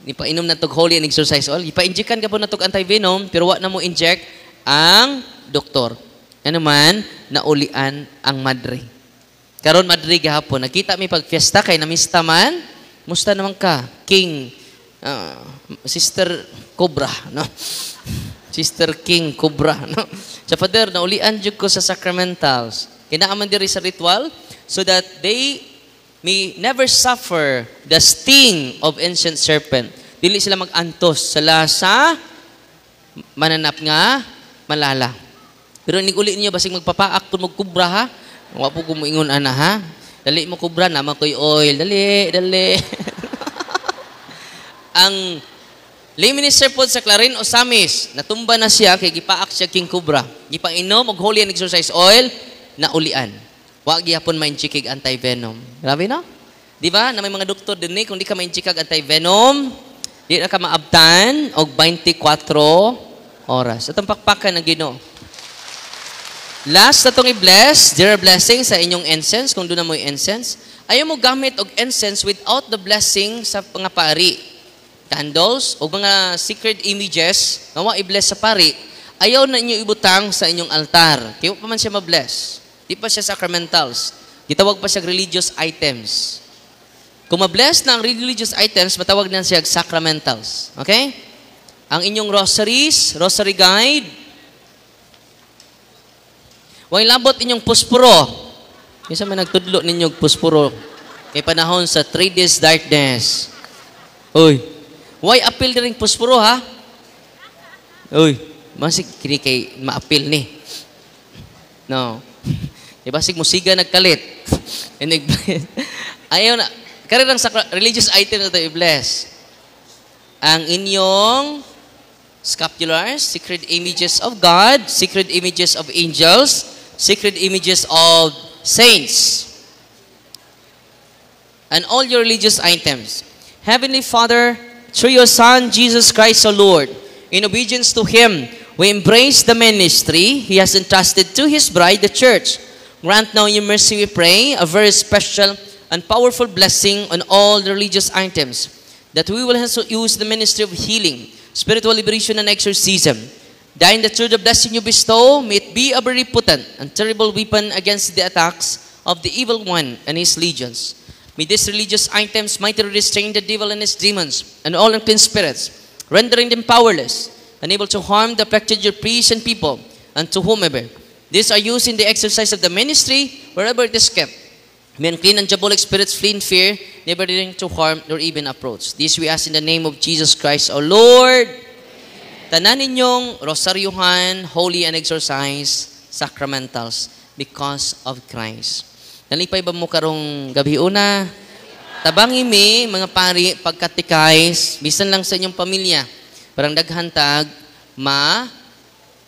ipainom na tog holy and exorcise oil, ipa-injectan ka po na tog anti-venom, pero wag na mo inject ang doktor. Ano man, naulian ang madre. Karon madre gahapon, nakita mi pag-fiesta kay namista man, musta naman ka? King, Sister Cobra, no? Sister King Cobra, no? Sa Father, naulian jud ko sa sacramentals. Kinaaman diri sa ritual so that they may never suffer the sting of ancient serpent. Dili sila mag-antos sa lasa, mananap nga, malala. Pero uli niyo basig magpapaak po magkubra ha? Wa po kumuingon ana ha? Dali mo kubra na makoy oil. Dali. Ang lay minister po sa Clarin Osamis, natumba na siya kay gipaak siya king cobra. Gipainom og holy and exorcise oil, naulian. Wa gyapon ma-injikig anti-venom. Grabe no? Di ba? Na may mga doktor dinhi kung di ka ma-injikag anti-venom, di na ka maabtan og 24 oras. Atong pakpakan ng Ginoo. Last na itong i-bless, dear blessing sa inyong incense, kung doon na mo incense. Ayaw mo gamit og incense without the blessing sa mga pari. Candles o mga sacred images nga wa i-bless sa pari, ayaw na inyo ibutang sa inyong altar. Kaya pa man siya ma-bless. Di pa siya sacramentals. Gitawag pa siya religious items. Kung ma-bless na ang religious items, matawag na siya sacramentals. Okay? Ang inyong rosaries, rosary guide, way labot inyong puspuro. Isa man nagtudlo ninyong puspuro kay panahon sa 3 days darkness. Uy, why appeal na rin puspuro ha? Uy, masig kini kay ma-appeal ni. No. Ibasig musiga nagkalit. Ayaw na. Karang religious item na ito i-bless. Ang inyong scapulars, sacred images of God, sacred images of angels, sacred images of saints, and all your religious items. Heavenly Father, through your Son, Jesus Christ, our Lord, in obedience to Him, we embrace the ministry He has entrusted to His bride, the church. Grant now your mercy, we pray, a very special and powerful blessing on all the religious items, that we will also use the ministry of healing, spiritual liberation, and exorcism. Dying that through the blessing you bestow, may it be a very potent and terrible weapon against the attacks of the evil one and his legions. May these religious items mightily restrain the devil and his demons and all unclean spirits, rendering them powerless, unable to harm the afflicted your priests and people, and to whomever. These are used in the exercise of the ministry, wherever it is kept. May unclean and diabolic spirits flee in fear, never daring to harm nor even approach. This we ask in the name of Jesus Christ, our Lord. Tanan ninyong rosaryuhan, holy and exorcise, sacramentals, because of Christ. Nalipay ba mo karong gabi una? Tabangi mi, mga pari, pagkatikais, bisan lang sa inyong pamilya. Parang daghantag,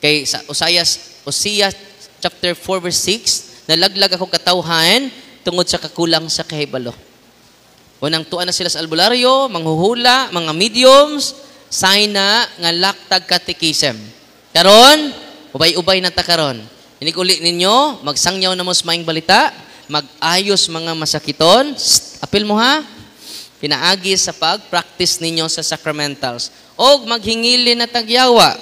kay sa Osea chapter 4 verse 6, nalaglag ako katawhan, tungod sa kakulang sa kahibalo. Unang tuan na sila sa albularyo, manghuhula, mga mediums, sign na nga laktag catechism. Karon, ubay-ubay na ta karon. Inig-uli ninyo, magsangyaw na mo sa maing balita, mag-ayos mga masakiton, apil mo ha, pinaagi sa pag-practice ninyo sa sacramentals. O maghingili na tagyawa.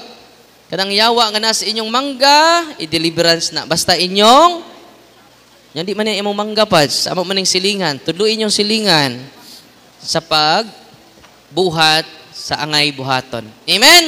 Kadang yawa nga nasa inyong mangga, i-deliverance na. Basta inyong, yan di man yung imong mangga pa, sa amang maning silingan, tudluin inyong silingan sa pag-buhat sa angay buhaton. Amen?